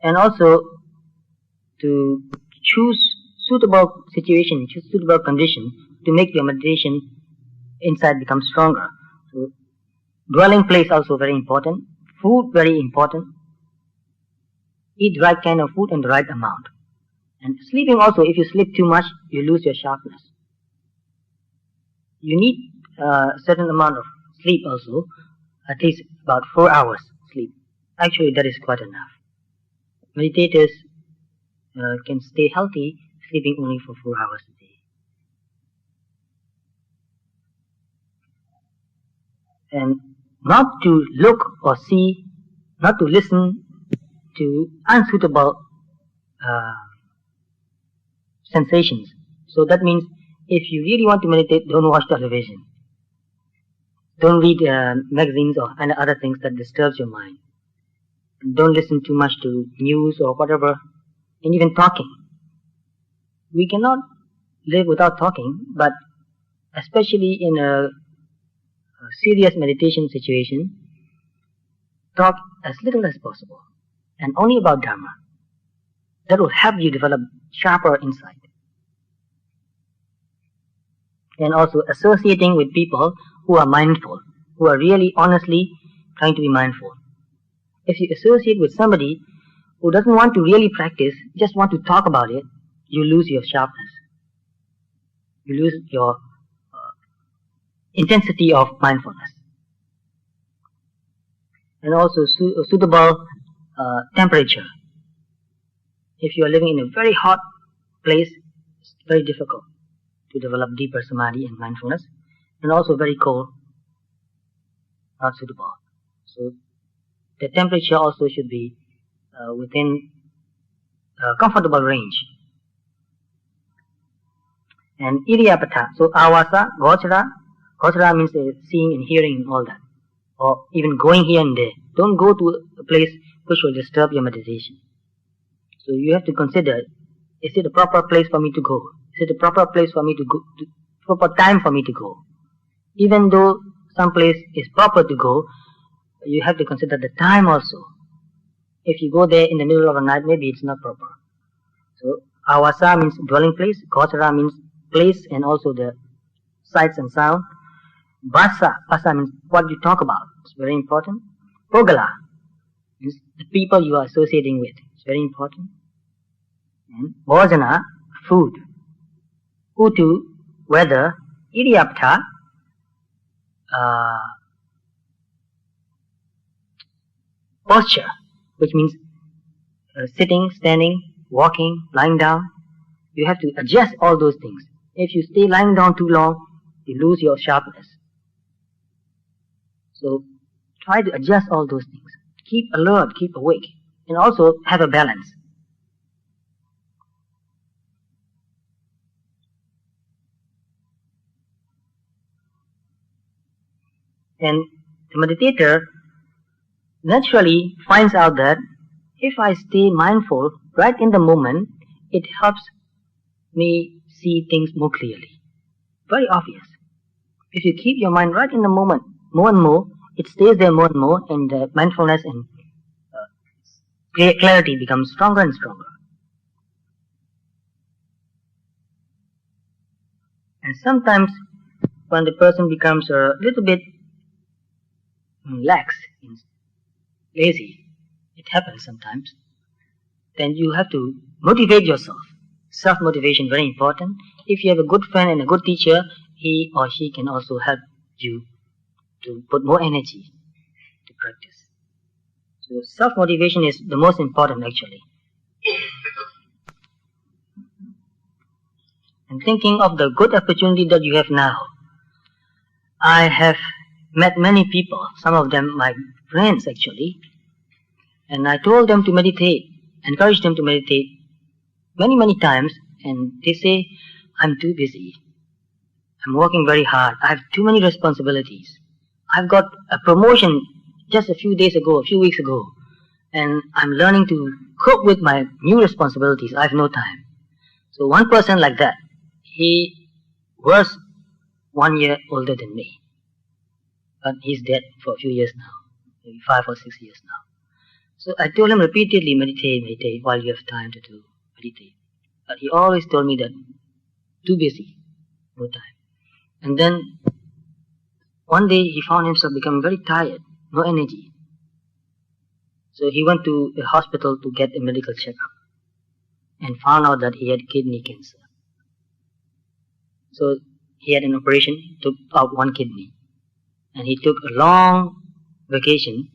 And also to choose suitable situation, choose suitable condition to make your meditation insight become stronger. So dwelling place also very important. Food very important. Eat the right kind of food and the right amount. And sleeping also, if you sleep too much, you lose your sharpness. You need a certain amount of sleep also, at least about 4 hours sleep. Actually, that is quite enough. Meditators can stay healthy sleeping only for 4 hours a day. And not to look or see, not to listen to unsuitable sensations. So that means if you really want to meditate, don't watch television. Don't read magazines or any other things that disturbs your mind. Don't listen too much to news or whatever, and even talking. We cannot live without talking, but especially in a serious meditation situation, talk as little as possible, and only about Dhamma. That will help you develop sharper insight. And also associating with people who are mindful, who are really honestly trying to be mindful. If you associate with somebody who doesn't want to really practice, just want to talk about it, you lose your sharpness. You lose your intensity of mindfulness. And also suitable temperature. If you are living in a very hot place, it's very difficult to develop deeper samadhi and mindfulness. And also very cold, not suitable. So the temperature also should be within a comfortable range. And idiapata, so avasa, gochara. Gochara means seeing and hearing and all that. Or even going here and there. Don't go to a place which will disturb your meditation. So you have to consider, is it a proper place for me to go? Is it a proper place for me to go? Proper time for me to go? Even though some place is proper to go, you have to consider the time also. If you go there in the middle of the night, maybe it's not proper. So avasa means dwelling place, gochara means place and also the sights and sound. Bhasa means what you talk about. It's very important. Pogala means the people you are associating with. It's very important. And bhojana, food. Utu, weather. Idiapta, posture, which means sitting, standing, walking, lying down. You have to adjust all those things. If you stay lying down too long, you lose your sharpness. So try to adjust all those things. Keep alert, keep awake, and also have a balance. And the meditator naturally finds out that if I stay mindful right in the moment, it helps me see things more clearly. Very obvious. If you keep your mind right in the moment, more and more, it stays there more and more, and the mindfulness and clarity becomes stronger and stronger. And sometimes when the person becomes a little bit lax, lazy, it happens sometimes, then you have to motivate yourself. Self-motivation, very important. If you have a good friend and a good teacher, he or she can also help you to put more energy to practice. So self-motivation is the most important actually. And thinking of the good opportunity that you have now, I have met many people, some of them my friends actually, and I told them to meditate, encouraged them to meditate many times, and they say, I'm too busy. I'm working very hard. I have too many responsibilities. I've got a promotion just a few weeks ago, and I'm learning to cope with my new responsibilities. I have no time. So one person like that, he was 1 year older than me, but he's dead for a few years now, maybe 5 or 6 years now. So I told him repeatedly, meditate while you have time to do, meditate. But he always told me that, too busy, no time. And then one day he found himself becoming very tired, no energy. So he went to a hospital to get a medical checkup and found out that he had kidney cancer. So he had an operation, took out one kidney, and he took a long vacation.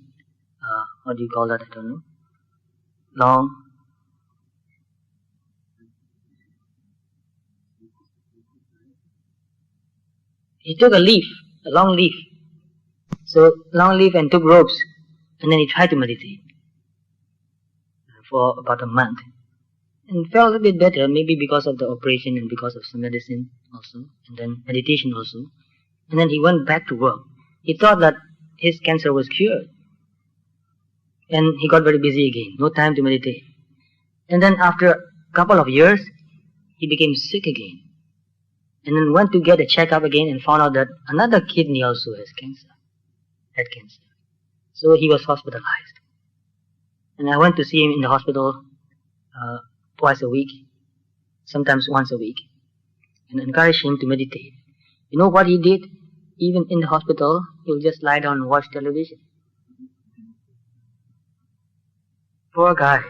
What do you call that? I don't know. He took a long leave. So long leave and took ropes, and then he tried to meditate for about a month. And felt a bit better, maybe because of the operation and because of some medicine also, and then meditation also. And then he went back to work. He thought that his cancer was cured. And he got very busy again, no time to meditate. And then after a couple of years, he became sick again. And then went to get a checkup again and found out that another kidney also had cancer. So he was hospitalized. And I went to see him in the hospital twice a week, sometimes once a week, and encouraged him to meditate. You know what he did? Even in the hospital, he would just lie down and watch television. Poor guy.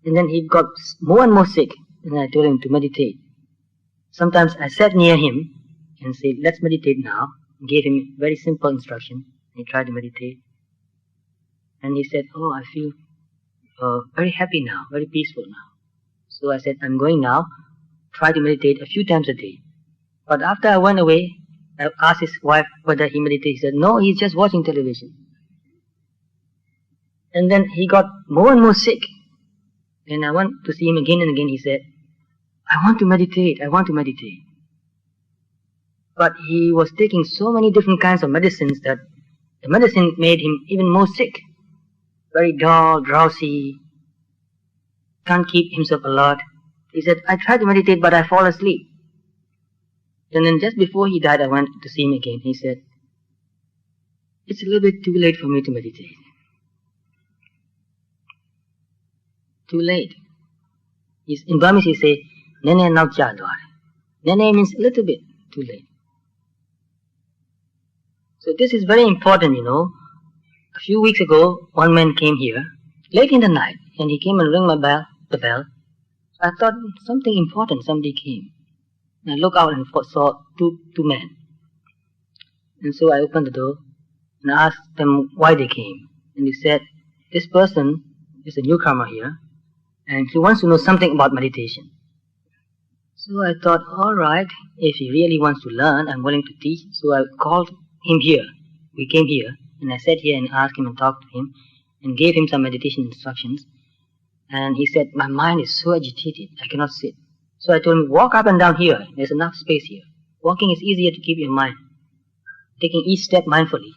And then he got more and more sick, and I told him to meditate. Sometimes I sat near him and said, let's meditate now. Gave him very simple instruction. He tried to meditate. And he said, oh, I feel very happy now, very peaceful now. So I said, I'm going now. Try to meditate a few times a day. But after I went away, I asked his wife whether he meditated. He said, no, he's just watching television. And then he got more and more sick. And I went to see him again and again. He said, I want to meditate, I want to meditate. But he was taking so many different kinds of medicines that the medicine made him even more sick. Very dull, drowsy, can't keep himself alert. He said, I try to meditate, but I fall asleep. And then just before he died, I went to see him again. He said, it's a little bit too late for me to meditate. Too late. In Burmese, he say, Nene nau cha dware. Nene means a little bit, too late. So this is very important, you know. A few weeks ago, one man came here, late in the night, and he came and rang the bell. I thought something important, somebody came. And I looked out and saw two men. And so I opened the door and asked them why they came. And they said, this person is a newcomer here, and he wants to know something about meditation. So I thought, all right, if he really wants to learn, I'm willing to teach. So I called him here. We came here, and I sat here and asked him and talked to him and gave him some meditation instructions. And he said, my mind is so agitated, I cannot sit. So I told him, walk up and down here. There's enough space here. Walking is easier to keep your mind, taking each step mindfully.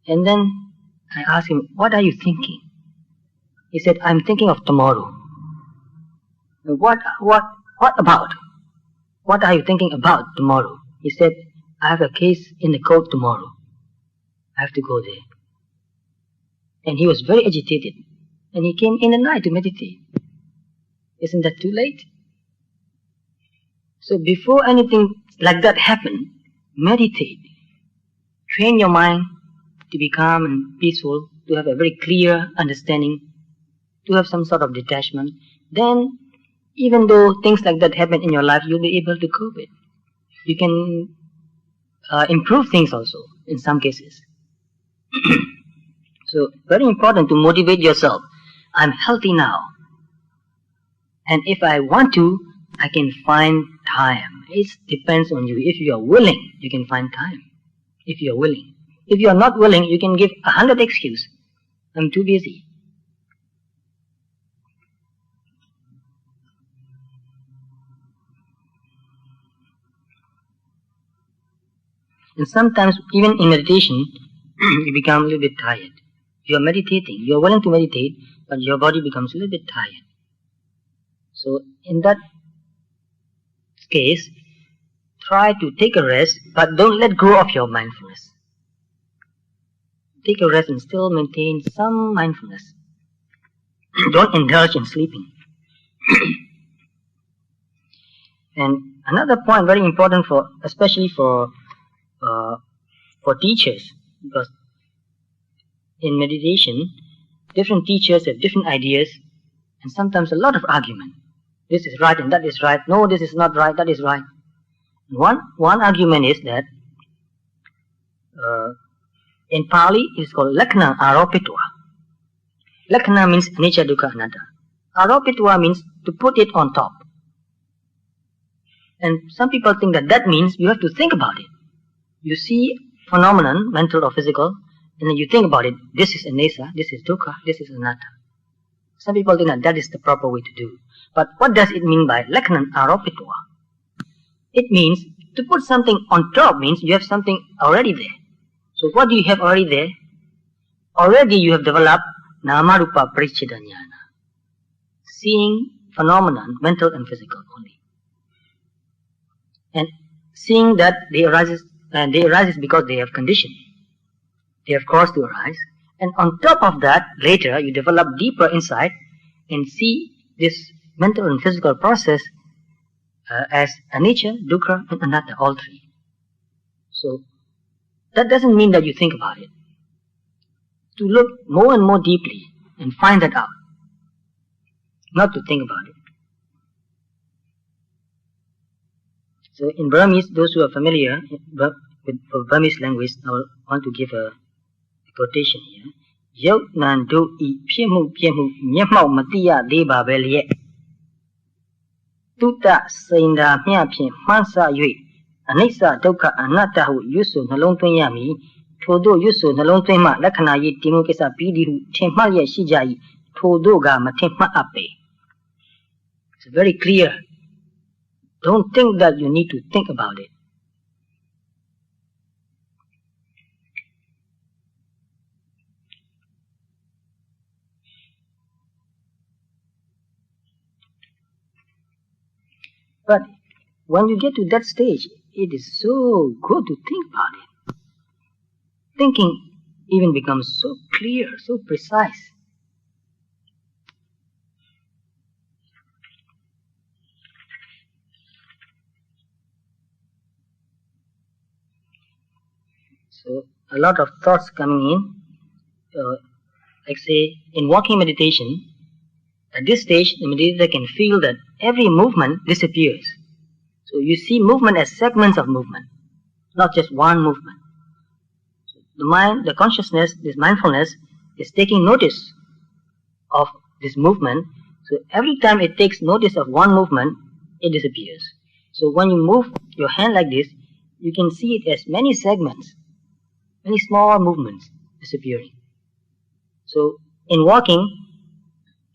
And then I asked him, what are you thinking? He said, I'm thinking of tomorrow. What about? What are you thinking about tomorrow? He said, I have a case in the court tomorrow. I have to go there. And he was very agitated. And he came in the night to meditate. Isn't that too late? So before anything like that happen, meditate. Train your mind to be calm and peaceful, to have a very clear understanding, to have some sort of detachment. Then, even though things like that happen in your life, you'll be able to cope with. You can improve things also, in some cases. So, very important to motivate yourself. I'm healthy now. And if I want to, I can find time. It depends on you. If you are willing, you can find time. If you are willing. If you are not willing, you can give 100 excuses. I'm too busy. And sometimes, even in meditation, you become a little bit tired. You are meditating. You are willing to meditate, but your body becomes a little bit tired. So, in that case, try to take a rest, but don't let go of your mindfulness. Take a rest and still maintain some mindfulness. Don't indulge in sleeping. And another point very important especially for teachers, because in meditation, different teachers have different ideas and sometimes a lot of argument. This is right and that is right. No, this is not right, that is right. One argument is that in Pali it is called Lakkhana Aropitwa. Lakkhana means anicca dukkha anatta. Aropitwa means to put it on top. And some people think that means you have to think about it. You see phenomenon, mental or physical, and then you think about it. This is anicca, this is dukkha, this is anatta. Some people think that is the proper way to do. But what does it mean by Lakkhana Aropitwa? It means to put something on top means you have something already there. So what do you have already there? Already you have developed Namarupa Paricheda Jnana. Seeing phenomenon, mental and physical only. And seeing that they arise because they have condition. They have caused to arise. And on top of that, later you develop deeper insight and see this mental and physical process as anicca, dukkha, and anatta, all three. So that doesn't mean that you think about it. To look more and more deeply and find that out. not to think about it. So in Burmese, those who are familiar with Burmese language, I want to give a quotation here. Yau nan do I phit mu piet mu myet mao ma ti ya de ba be liet. Tutta sainda mya phint man sa yue anissa dukkha anatta hu yusso nalong twin ya mi. Thodo yusso nalong twin ma lakhana yi timu kissa pidi hu thin mat yet shi ja yi. Thodo ga ma thin mat ape. It's very clear. Don't think that you need to think about it. But when you get to that stage, it is so good to think about it. Thinking even becomes so clear, so precise. So a lot of thoughts coming in, like say in walking meditation, at this stage the meditator can feel that every movement disappears. So you see movement as segments of movement, not just one movement. So the mind, the consciousness, this mindfulness is taking notice of this movement. So every time it takes notice of one movement, it disappears. So when you move your hand like this, you can see it as many segments, many small movements disappearing. So in walking,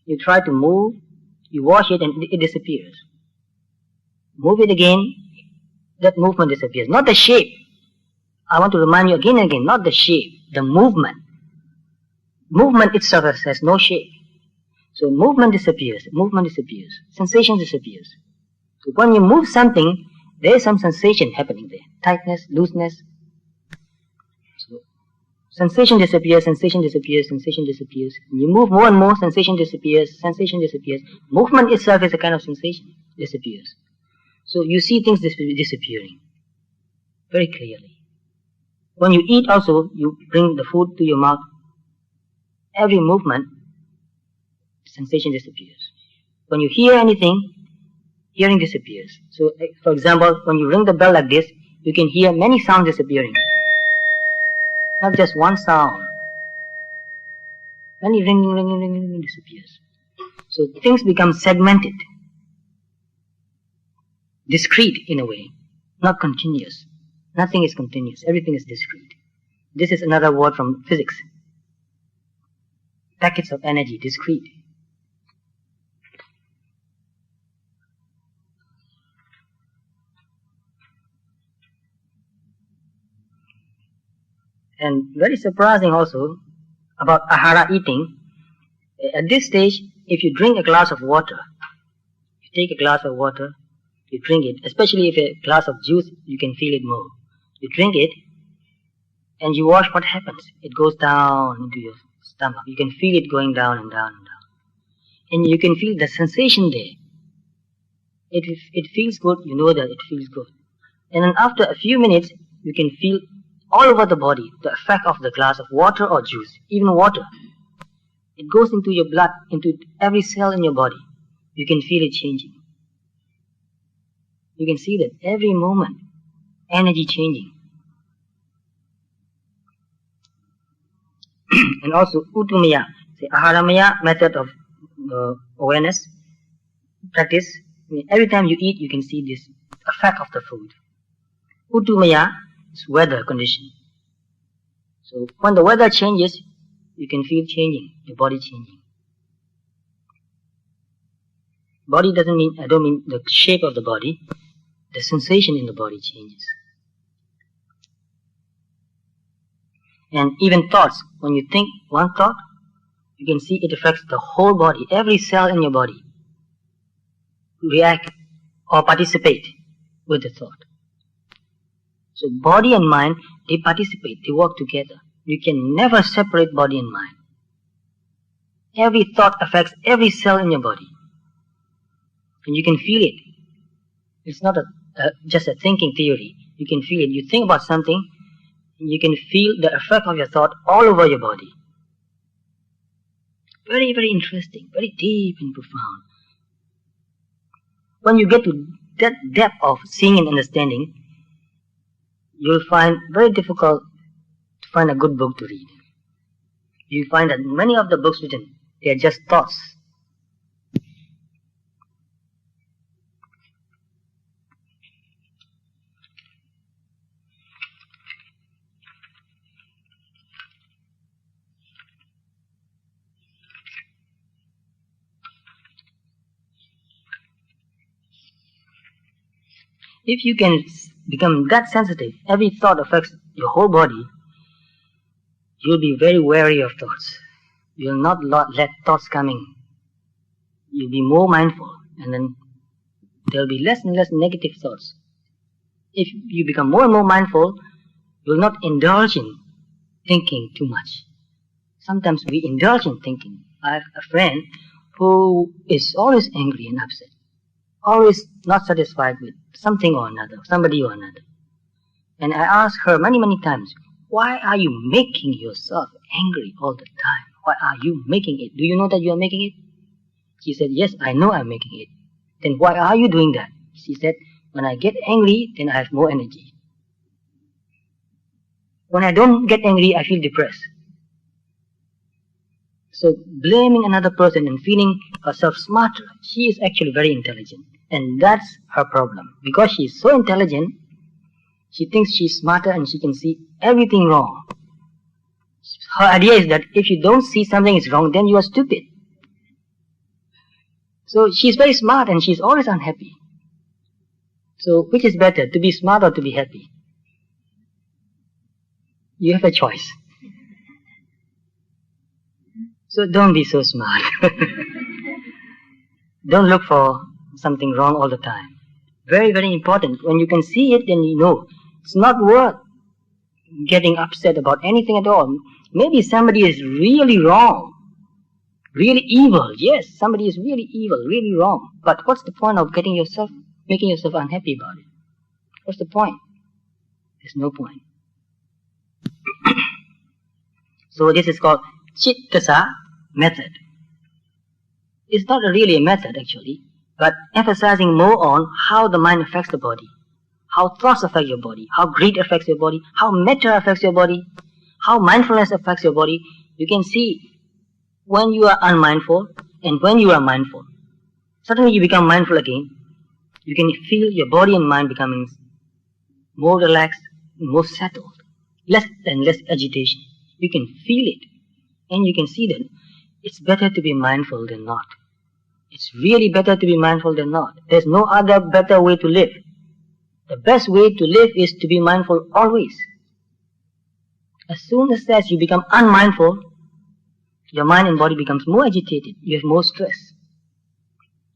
you try to move, you watch it and it disappears. Move it again, that movement disappears. Not the shape. I want to remind you again and again, not the shape, the movement. Movement itself has no shape. So movement disappears, sensation disappears. So when you move something, there is some sensation happening there. Tightness, looseness. So sensation disappears. You move more and more, sensation disappears. Movement itself is a kind of sensation, disappears. So you see things disappearing very clearly. When you eat also, you bring the food to your mouth. Every movement, sensation disappears. When you hear anything, hearing disappears. So for example, when you ring the bell like this, you can hear many sounds disappearing. Not just one sound. Many ring disappears. So things become segmented. Discrete in a way, not continuous. Nothing is continuous, everything is discrete. This is another word from physics. Packets of energy, discrete. And very surprising also about ahara eating. At this stage, if you drink a glass of water, you take a glass of water, you drink it, especially if a glass of juice, you can feel it more. You drink it, and you watch what happens. It goes down into your stomach. You can feel it going down and down and down. And you can feel the sensation there. It feels good, you know that it feels good. And then after a few minutes, you can feel all over the body the effect of the glass of water or juice, even water. It goes into your blood, into every cell in your body. You can feel it changing. You can see that every moment, energy changing. And also Uttumaya, the Aharamaya method of awareness, practice. I mean, every time you eat, you can see this effect of the food. Uttumaya is weather condition. So when the weather changes, you can feel changing, your body changing. Body doesn't mean, I don't mean the shape of the body, the sensation in the body changes. And even thoughts, when you think one thought, you can see it affects the whole body, every cell in your body. React or participate with the thought. So body and mind, they participate, they work together. You can never separate body and mind. Every thought affects every cell in your body. And you can feel it. It's not just a thinking theory. You can feel it. You think about something, and you can feel the effect of your thought all over your body. Very, very interesting, very deep and profound. when you get to that depth of seeing and understanding, you'll find very difficult to find a good book to read. You find that many of the books written, they are just thoughts. If you can become that sensitive, every thought affects your whole body, you'll be very wary of thoughts. You'll not let thoughts come in. You'll be more mindful, and then there'll be less and less negative thoughts. If you become more and more mindful, you'll not indulge in thinking too much. Sometimes we indulge in thinking. I have a friend who is always angry and upset, always not satisfied with something or another, somebody or another. And I asked her many, many times, why are you making yourself angry all the time? Why are you making it? Do you know that you are making it? She said, yes, I know I'm making it. Then why are you doing that? She said, when I get angry, then I have more energy. When I don't get angry, I feel depressed. So blaming another person and feeling herself smarter, she is actually very intelligent. And that's her problem. Because she is so intelligent, she thinks she's smarter and she can see everything wrong. Her idea is that if you don't see something is wrong, then you are stupid. So she's very smart and she's always unhappy. So which is better, to be smart or to be happy? You have a choice. So don't be so smart. Don't look for something wrong all the time. Very, very important. When you can see it, then you know it's not worth getting upset about anything at all. Maybe somebody is really wrong, really evil. Yes, somebody is really evil, really wrong. But what's the point of making yourself unhappy about it? What's the point? There's no point. So this is called Chittasa method. It's not really a method actually, but emphasizing more on how the mind affects the body, how thoughts affect your body, how greed affects your body, how metta affects your body, how mindfulness affects your body. You can see when you are unmindful and when you are mindful. Suddenly you become mindful again. You can feel your body and mind becoming more relaxed, more settled, less and less agitation. You can feel it, and you can see that it's better to be mindful than not. It's really better to be mindful than not. There's no other better way to live. The best way to live is to be mindful always. As soon as you become unmindful, your mind and body becomes more agitated. You have more stress.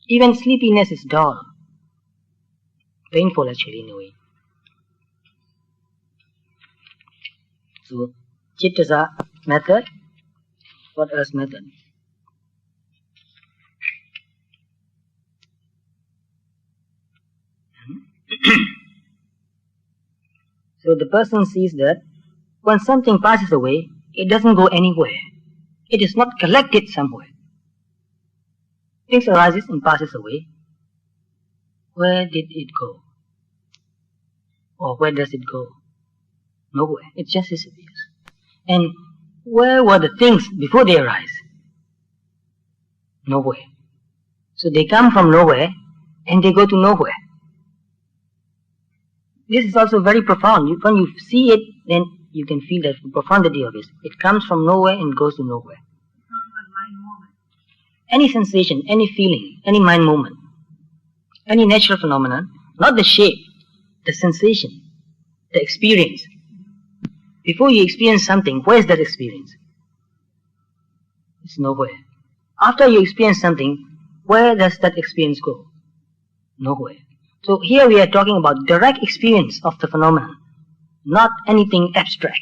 Even sleepiness is dull. Painful actually in a way. So, Chittasa method. What else method? So the person sees that when something passes away, it doesn't go anywhere. It is not collected somewhere. Things arises and passes away. Where did it go? Or where does it go? Nowhere. It just disappears. And where were the things before they arise? Nowhere. So they come from nowhere and they go to nowhere. This is also very profound. When you see it, then you can feel the profundity of it. It comes from nowhere and goes to nowhere. Any sensation, any feeling, any mind movement, any natural phenomenon, not the shape, the sensation, the experience. Before you experience something, where is that experience? It's nowhere. After you experience something, where does that experience go? Nowhere. So here we are talking about direct experience of the phenomenon, not anything abstract.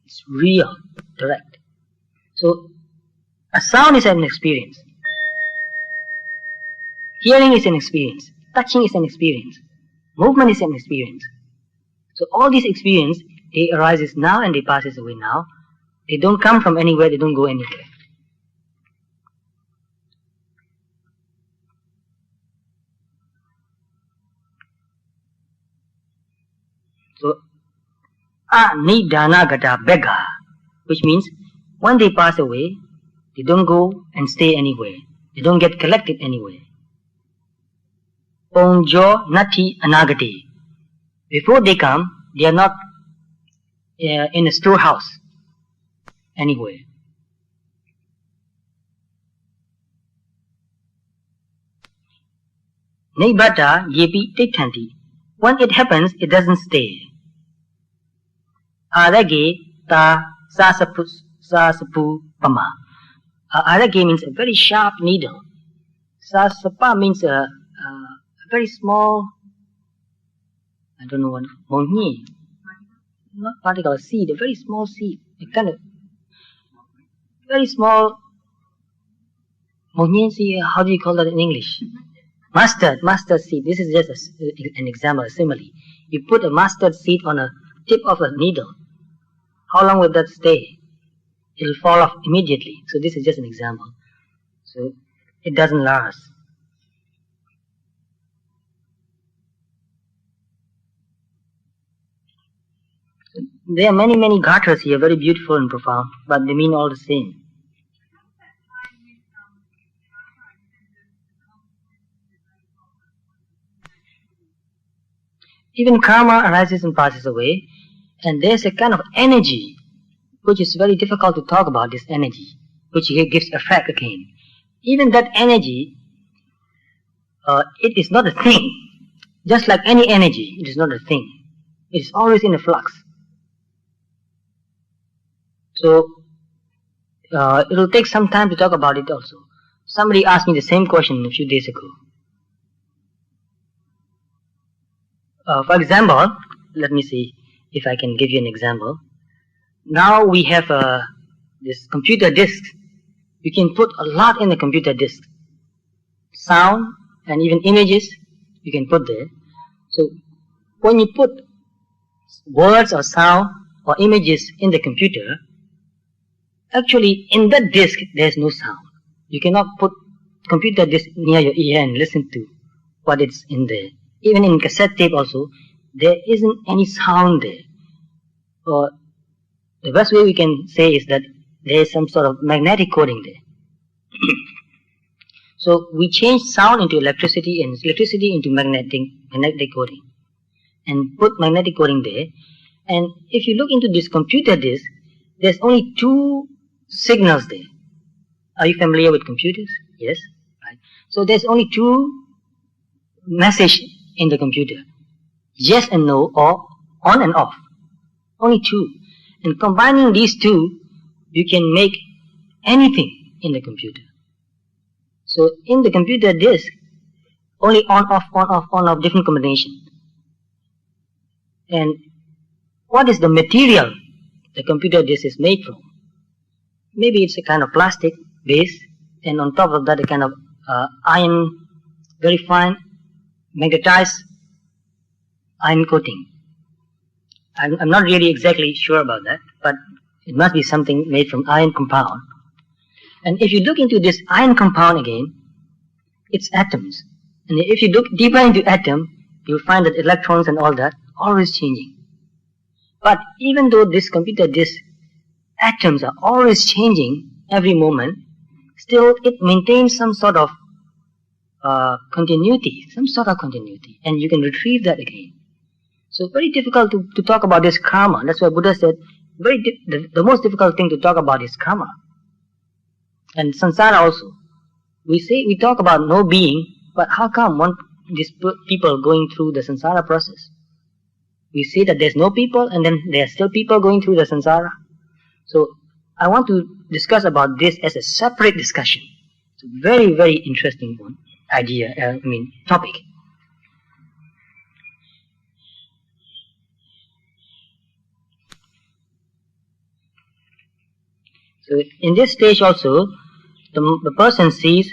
It's real, direct. So a sound is an experience. Hearing is an experience. Touching is an experience. Movement is an experience. So all these experience, they arises now and they passes away now. They don't come from anywhere, they don't go anywhere. So, Anidanagata Bega, which means when they pass away, they don't go and stay anywhere. They don't get collected anywhere. Ponjo Nati Anagati. Before they come, they are not in a storehouse anywhere. Nibata Yepi Titanti. When it happens, it doesn't stay. Arage Ta Sasapu Pama. Arage means a very sharp needle. Sasapa means a very small, I don't know what, monyi. Not particle, seed, a very small seed. A kind of very small monyi, how do you call that in English? Mustard seed. This is just an example, a simile. You put a mustard seed on a tip of a needle. How long will that stay? It will fall off immediately. So this is just an example. So it doesn't last. There are many gathas here, very beautiful and profound, but they mean all the same. Even karma arises and passes away, and there's a kind of energy which is very difficult to talk about, this energy, which gives effect again. Even that energy, it is not a thing. Just like any energy, it is not a thing. It is always in a flux. So, it will take some time to talk about it also. Somebody asked me the same question a few days ago. For example, let me see if I can give you an example. Now we have this computer disk. You can put a lot in the computer disk. Sound and even images you can put there. So when you put words or sound or images in the computer, actually in that disk there is no sound. You cannot put computer disk near your ear and listen to what is in there. Even in cassette tape also, there isn't any sound there. Or the best way we can say is that there is some sort of magnetic coding there. So we change sound into electricity and electricity into magnetic coding, and put magnetic coding there. And if you look into this computer disk, there's only two signals there. Are you familiar with computers? Yes. Right. So there's only two messages in the computer. Yes and no, or on and off. Only two. And combining these two, you can make anything in the computer. So in the computer disk, only on, off, different combination. And what is the material the computer disk is made from? Maybe it's a kind of plastic base, and on top of that a kind of iron, very fine, magnetized iron coating. I'm not really exactly sure about that, but it must be something made from iron compound. And if you look into this iron compound again, it's atoms. And if you look deeper into atom, you'll find that electrons and all that always changing. But even though this computer disk atoms are always changing every moment, still it maintains some sort of continuity, and you can retrieve that again. So very difficult to talk about this karma. That's why Buddha said the most difficult thing to talk about is karma. And samsara also. We talk about no being, but how come these people going through the samsara process? We say that there's no people, and then there are still people going through the samsara. So I want to discuss about this as a separate discussion. It's a very, very interesting one. Topic. So in this stage also, the person sees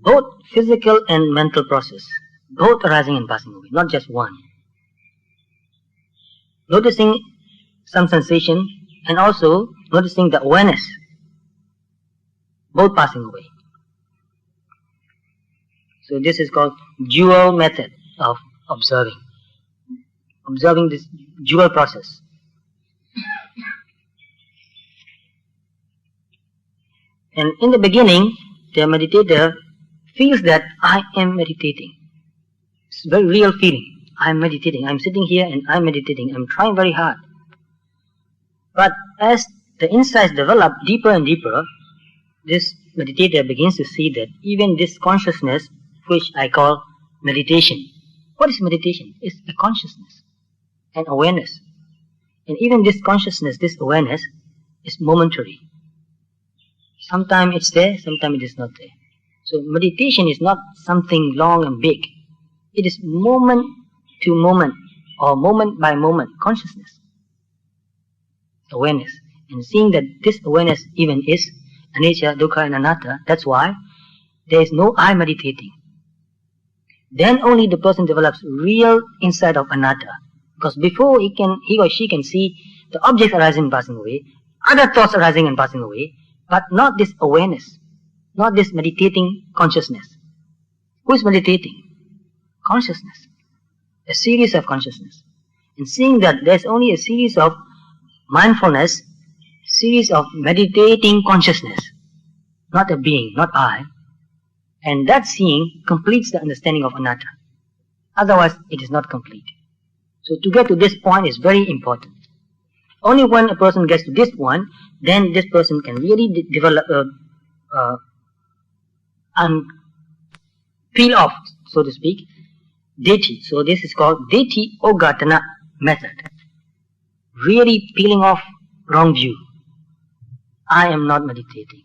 both physical and mental process, both arising and passing away, not just one. Noticing some sensation and also noticing the awareness, both passing away. So this is called dual method of observing. observing this dual process. And in the beginning, the meditator feels that I am meditating. It's a very real feeling. I am meditating. I'm sitting here and I'm meditating. I'm trying very hard. But as the insights develop deeper and deeper, this meditator begins to see that even this consciousness, which I call meditation. What is meditation? It's a consciousness, an awareness. And even this consciousness, this awareness, is momentary. Sometimes it's there, sometimes it is not there. So meditation is not something long and big. It is moment to moment or moment by moment consciousness, awareness. And seeing that this awareness even is anicca, dukkha and anatta, that's why there is no I meditating. Then only the person develops real insight of anatta. Because before he or she can see the objects arising and passing away, other thoughts arising and passing away, but not this awareness, not this meditating consciousness. Who is meditating? Consciousness. A series of consciousness. And seeing that there's only a series of mindfulness, series of meditating consciousness, not a being, not I. And that seeing completes the understanding of anatta. Otherwise, it is not complete. So to get to this point is very important. Only when a person gets to this point, then this person can really develop and peel off, so to speak, deity. So this is called deity ogatana method. Really peeling off wrong view. I am not meditating.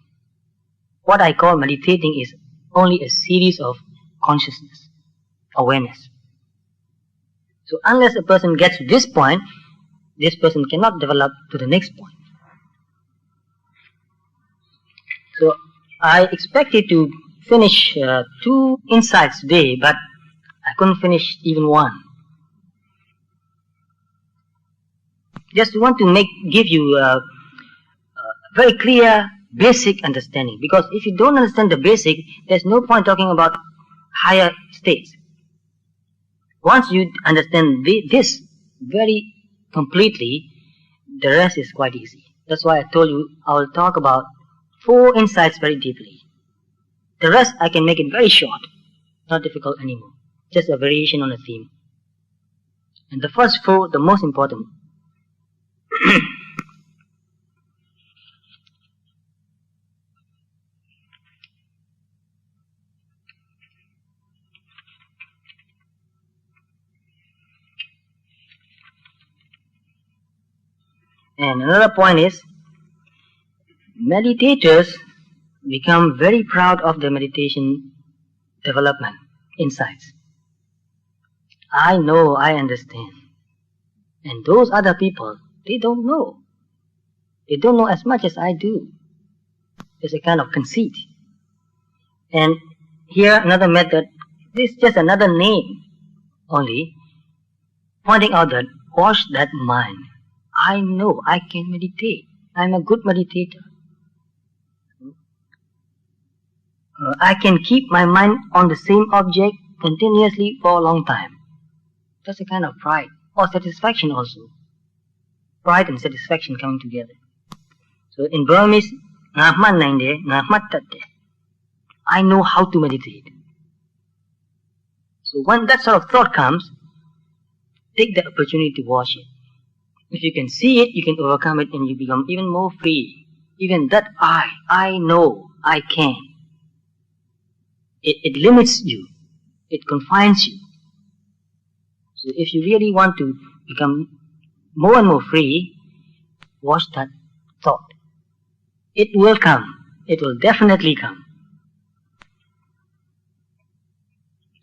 What I call meditating is only a series of consciousness, awareness. So unless a person gets to this point, this person cannot develop to the next point. So I expected to finish 2 insights today, but I couldn't finish even one. Just want to give you a very clear, basic understanding. Because if you don't understand the basic, there's no point talking about higher states. Once you understand this very completely, the rest is quite easy. That's why I told you I will talk about 4 insights very deeply. The rest I can make it very short, not difficult anymore. Just a variation on a theme. And the first 4, the most important. And another point is, meditators become very proud of their meditation development, insights. I know, I understand. And those other people, they don't know. They don't know as much as I do. There's a kind of conceit. And here another method, this is just another name only, pointing out that wash that mind. I know I can meditate. I'm a good meditator. I can keep my mind on the same object continuously for a long time. That's a kind of pride or satisfaction also. Pride and satisfaction coming together. So in Burmese, I know how to meditate. So when that sort of thought comes, take the opportunity to watch it. If you can see it, you can overcome it and you become even more free. Even that I know, I can. It limits you. It confines you. So if you really want to become more and more free, watch that thought. It will come. It will definitely come.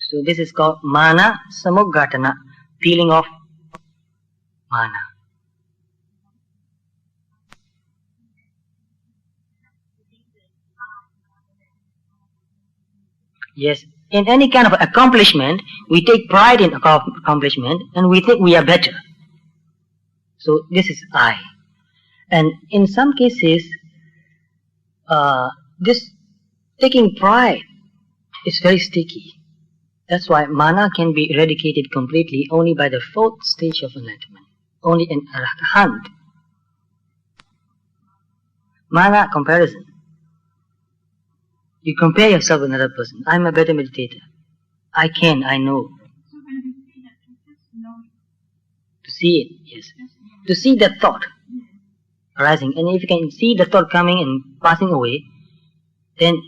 So this is called mana samoggatana, peeling off mana. Yes, in any kind of accomplishment, we take pride in accomplishment and we think we are better. So this is I. And in some cases, this taking pride is very sticky. That's why mana can be eradicated completely only by the 4th stage of enlightenment. Only an arahant. Mana comparison. You compare yourself with another person. I'm a better meditator. I know. So when you see that, you just know. To see it, yes. To see that thought arising. And if you can see the thought coming and passing away, then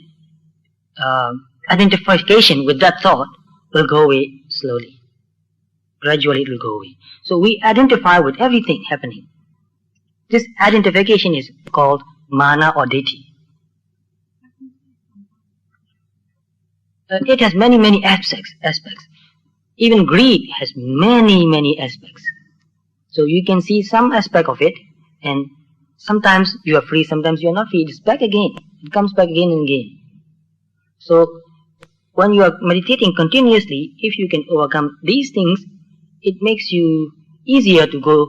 identification with that thought will go away slowly. Gradually it will go away. So we identify with everything happening. This identification is called mana or deity. It has many aspects. Even greed has many aspects. So you can see some aspect of it, and sometimes you are free, sometimes you are not free. It's back again. It comes back again and again. So when you are meditating continuously, if you can overcome these things, it makes you easier to go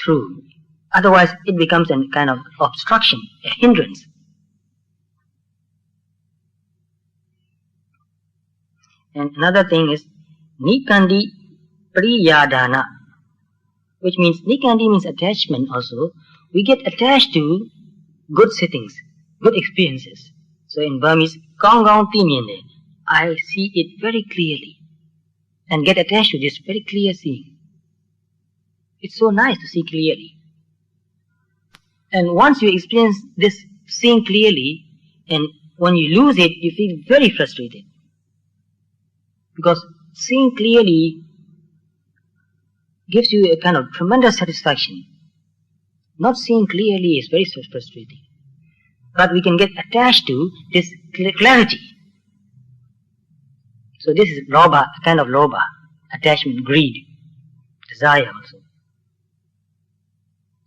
through. Otherwise, it becomes a kind of obstruction, a hindrance. And another thing is nikandi priyadana, which means nikandi means attachment also. We get attached to good settings, good experiences. So in Burmese, kong timiene, I see it very clearly and get attached to this very clear seeing. It's so nice to see clearly. And once you experience this seeing clearly, and when you lose it, you feel very frustrated. Because seeing clearly gives you a kind of tremendous satisfaction. Not seeing clearly is very frustrating. But we can get attached to this clarity. So this is lobha, a kind of lobha, attachment, greed, desire also.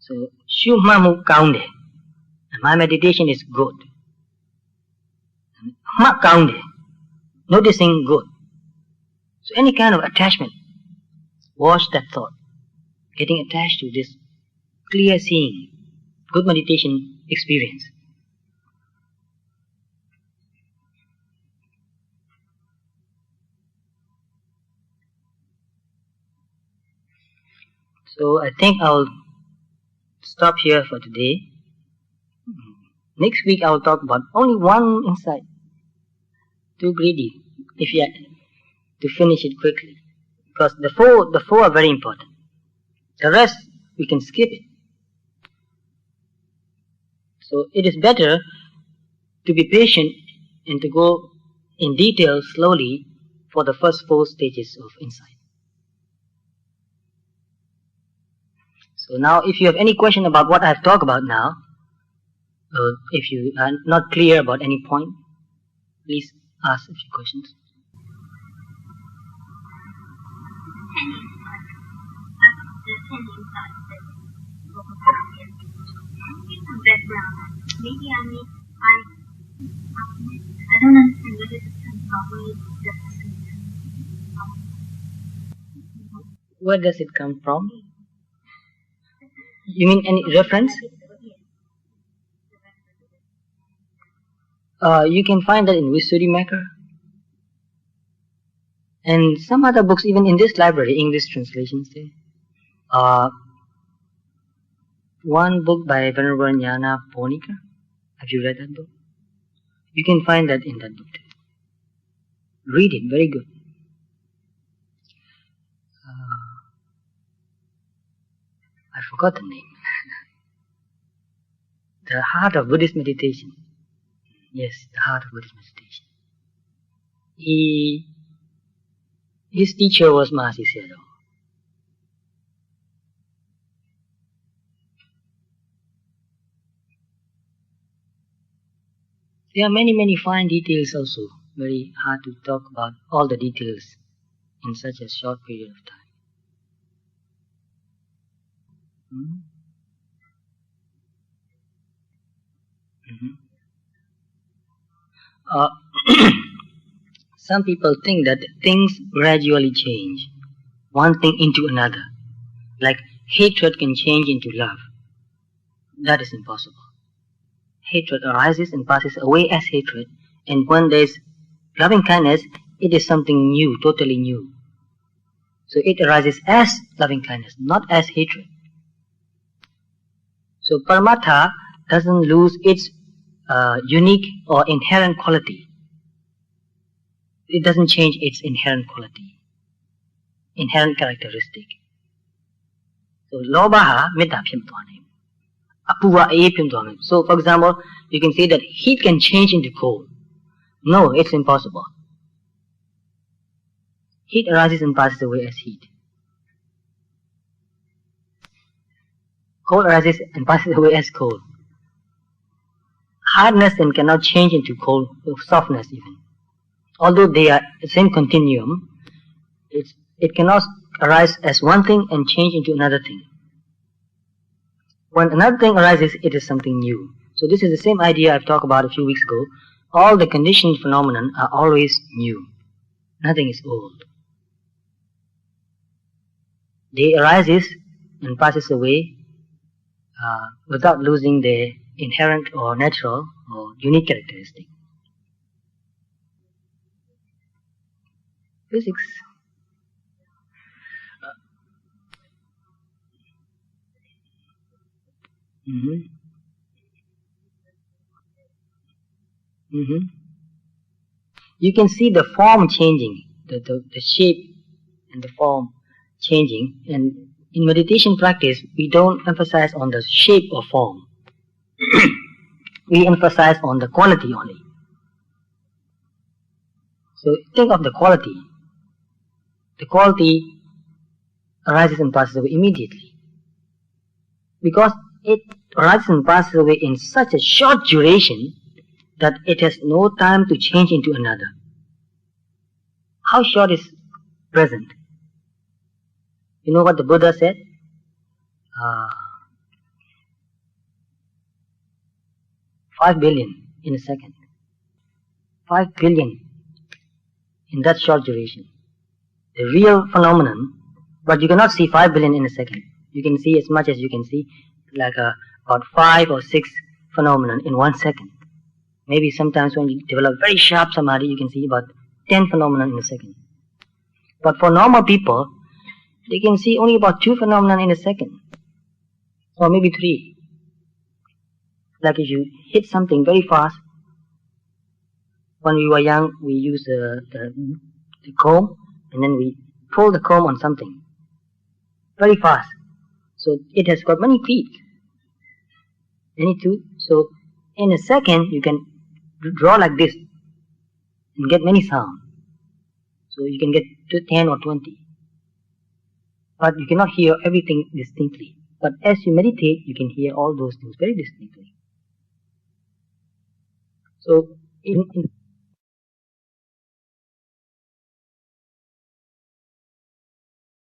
So shumamu kaunde, and my meditation is good. Ma kaunde, noticing good. So any kind of attachment, watch that thought, getting attached to this clear seeing, good meditation experience. So I think I'll stop here for today. Next week I'll talk about only one insight. Too greedy if you to finish it quickly, because the four are very important. The rest we can skip it. So it is better to be patient and to go in detail slowly for the first 4 stages of insight. So now if you have any question about what I've talked about now, or if you are not clear about any point, please ask a few questions. Maybe I don't understand where this comes from. Where does it come from? You mean any reference? You can find that in Visuddhimagga and some other books, even in this library, English translations there. One book by Venerable Jnana Ponika. Have you read that book? You can find that in that book too. Read it, very good. I forgot the name. The Heart of Buddhist Meditation. Yes, the Heart of Buddhist Meditation. His teacher was Mahasi Sayadaw. There are many fine details also. Very hard to talk about all the details in such a short period of time. Some people think that things gradually change, one thing into another. Like hatred can change into love. That is impossible. Hatred arises and passes away as hatred, and when there is loving kindness, it is something new, totally new. So it arises as loving kindness, not as hatred. So Paramatha doesn't lose its unique or inherent quality. It doesn't change its inherent quality, inherent characteristic. So Lobaha metta phim twane. Apuva aye phim twane. So for example, you can say that heat can change into cold. No, it's impossible. Heat arises and passes away as heat. Cold arises and passes away as cold. Hardness then cannot change into cold, softness even. Although they are the same continuum, it cannot arise as one thing and change into another thing. When another thing arises, it is something new. So this is the same idea I've talked about a few weeks ago. All the conditioned phenomena are always new. Nothing is old. They arises and passes away without losing their inherent or natural or unique characteristic. Physics. You can see the form changing, the shape and the form changing, and in meditation practice we don't emphasize on the shape or form. We emphasize on the quality only. So think of the quality. The quality arises and passes away immediately. Because it arises and passes away in such a short duration that it has no time to change into another. How short is present? You know what the Buddha said? 5 billion in a second. 5 billion in that short duration. The real phenomenon, but you cannot see 5 billion in a second. You can see as much as you can see, like about 5 or 6 phenomenon in 1 second. Maybe sometimes when you develop very sharp samadhi, you can see about 10 phenomena in a second. But for normal people, they can see only about 2 phenomena in a second, or maybe 3. Like if you hit something very fast. When we were young, we used the comb, and then we pull the comb on something very fast. So it has got many teeth. Any tooth. So in a second, you can draw like this and get many sounds. So you can get 10 or 20. But you cannot hear everything distinctly. But as you meditate, you can hear all those things very distinctly. So in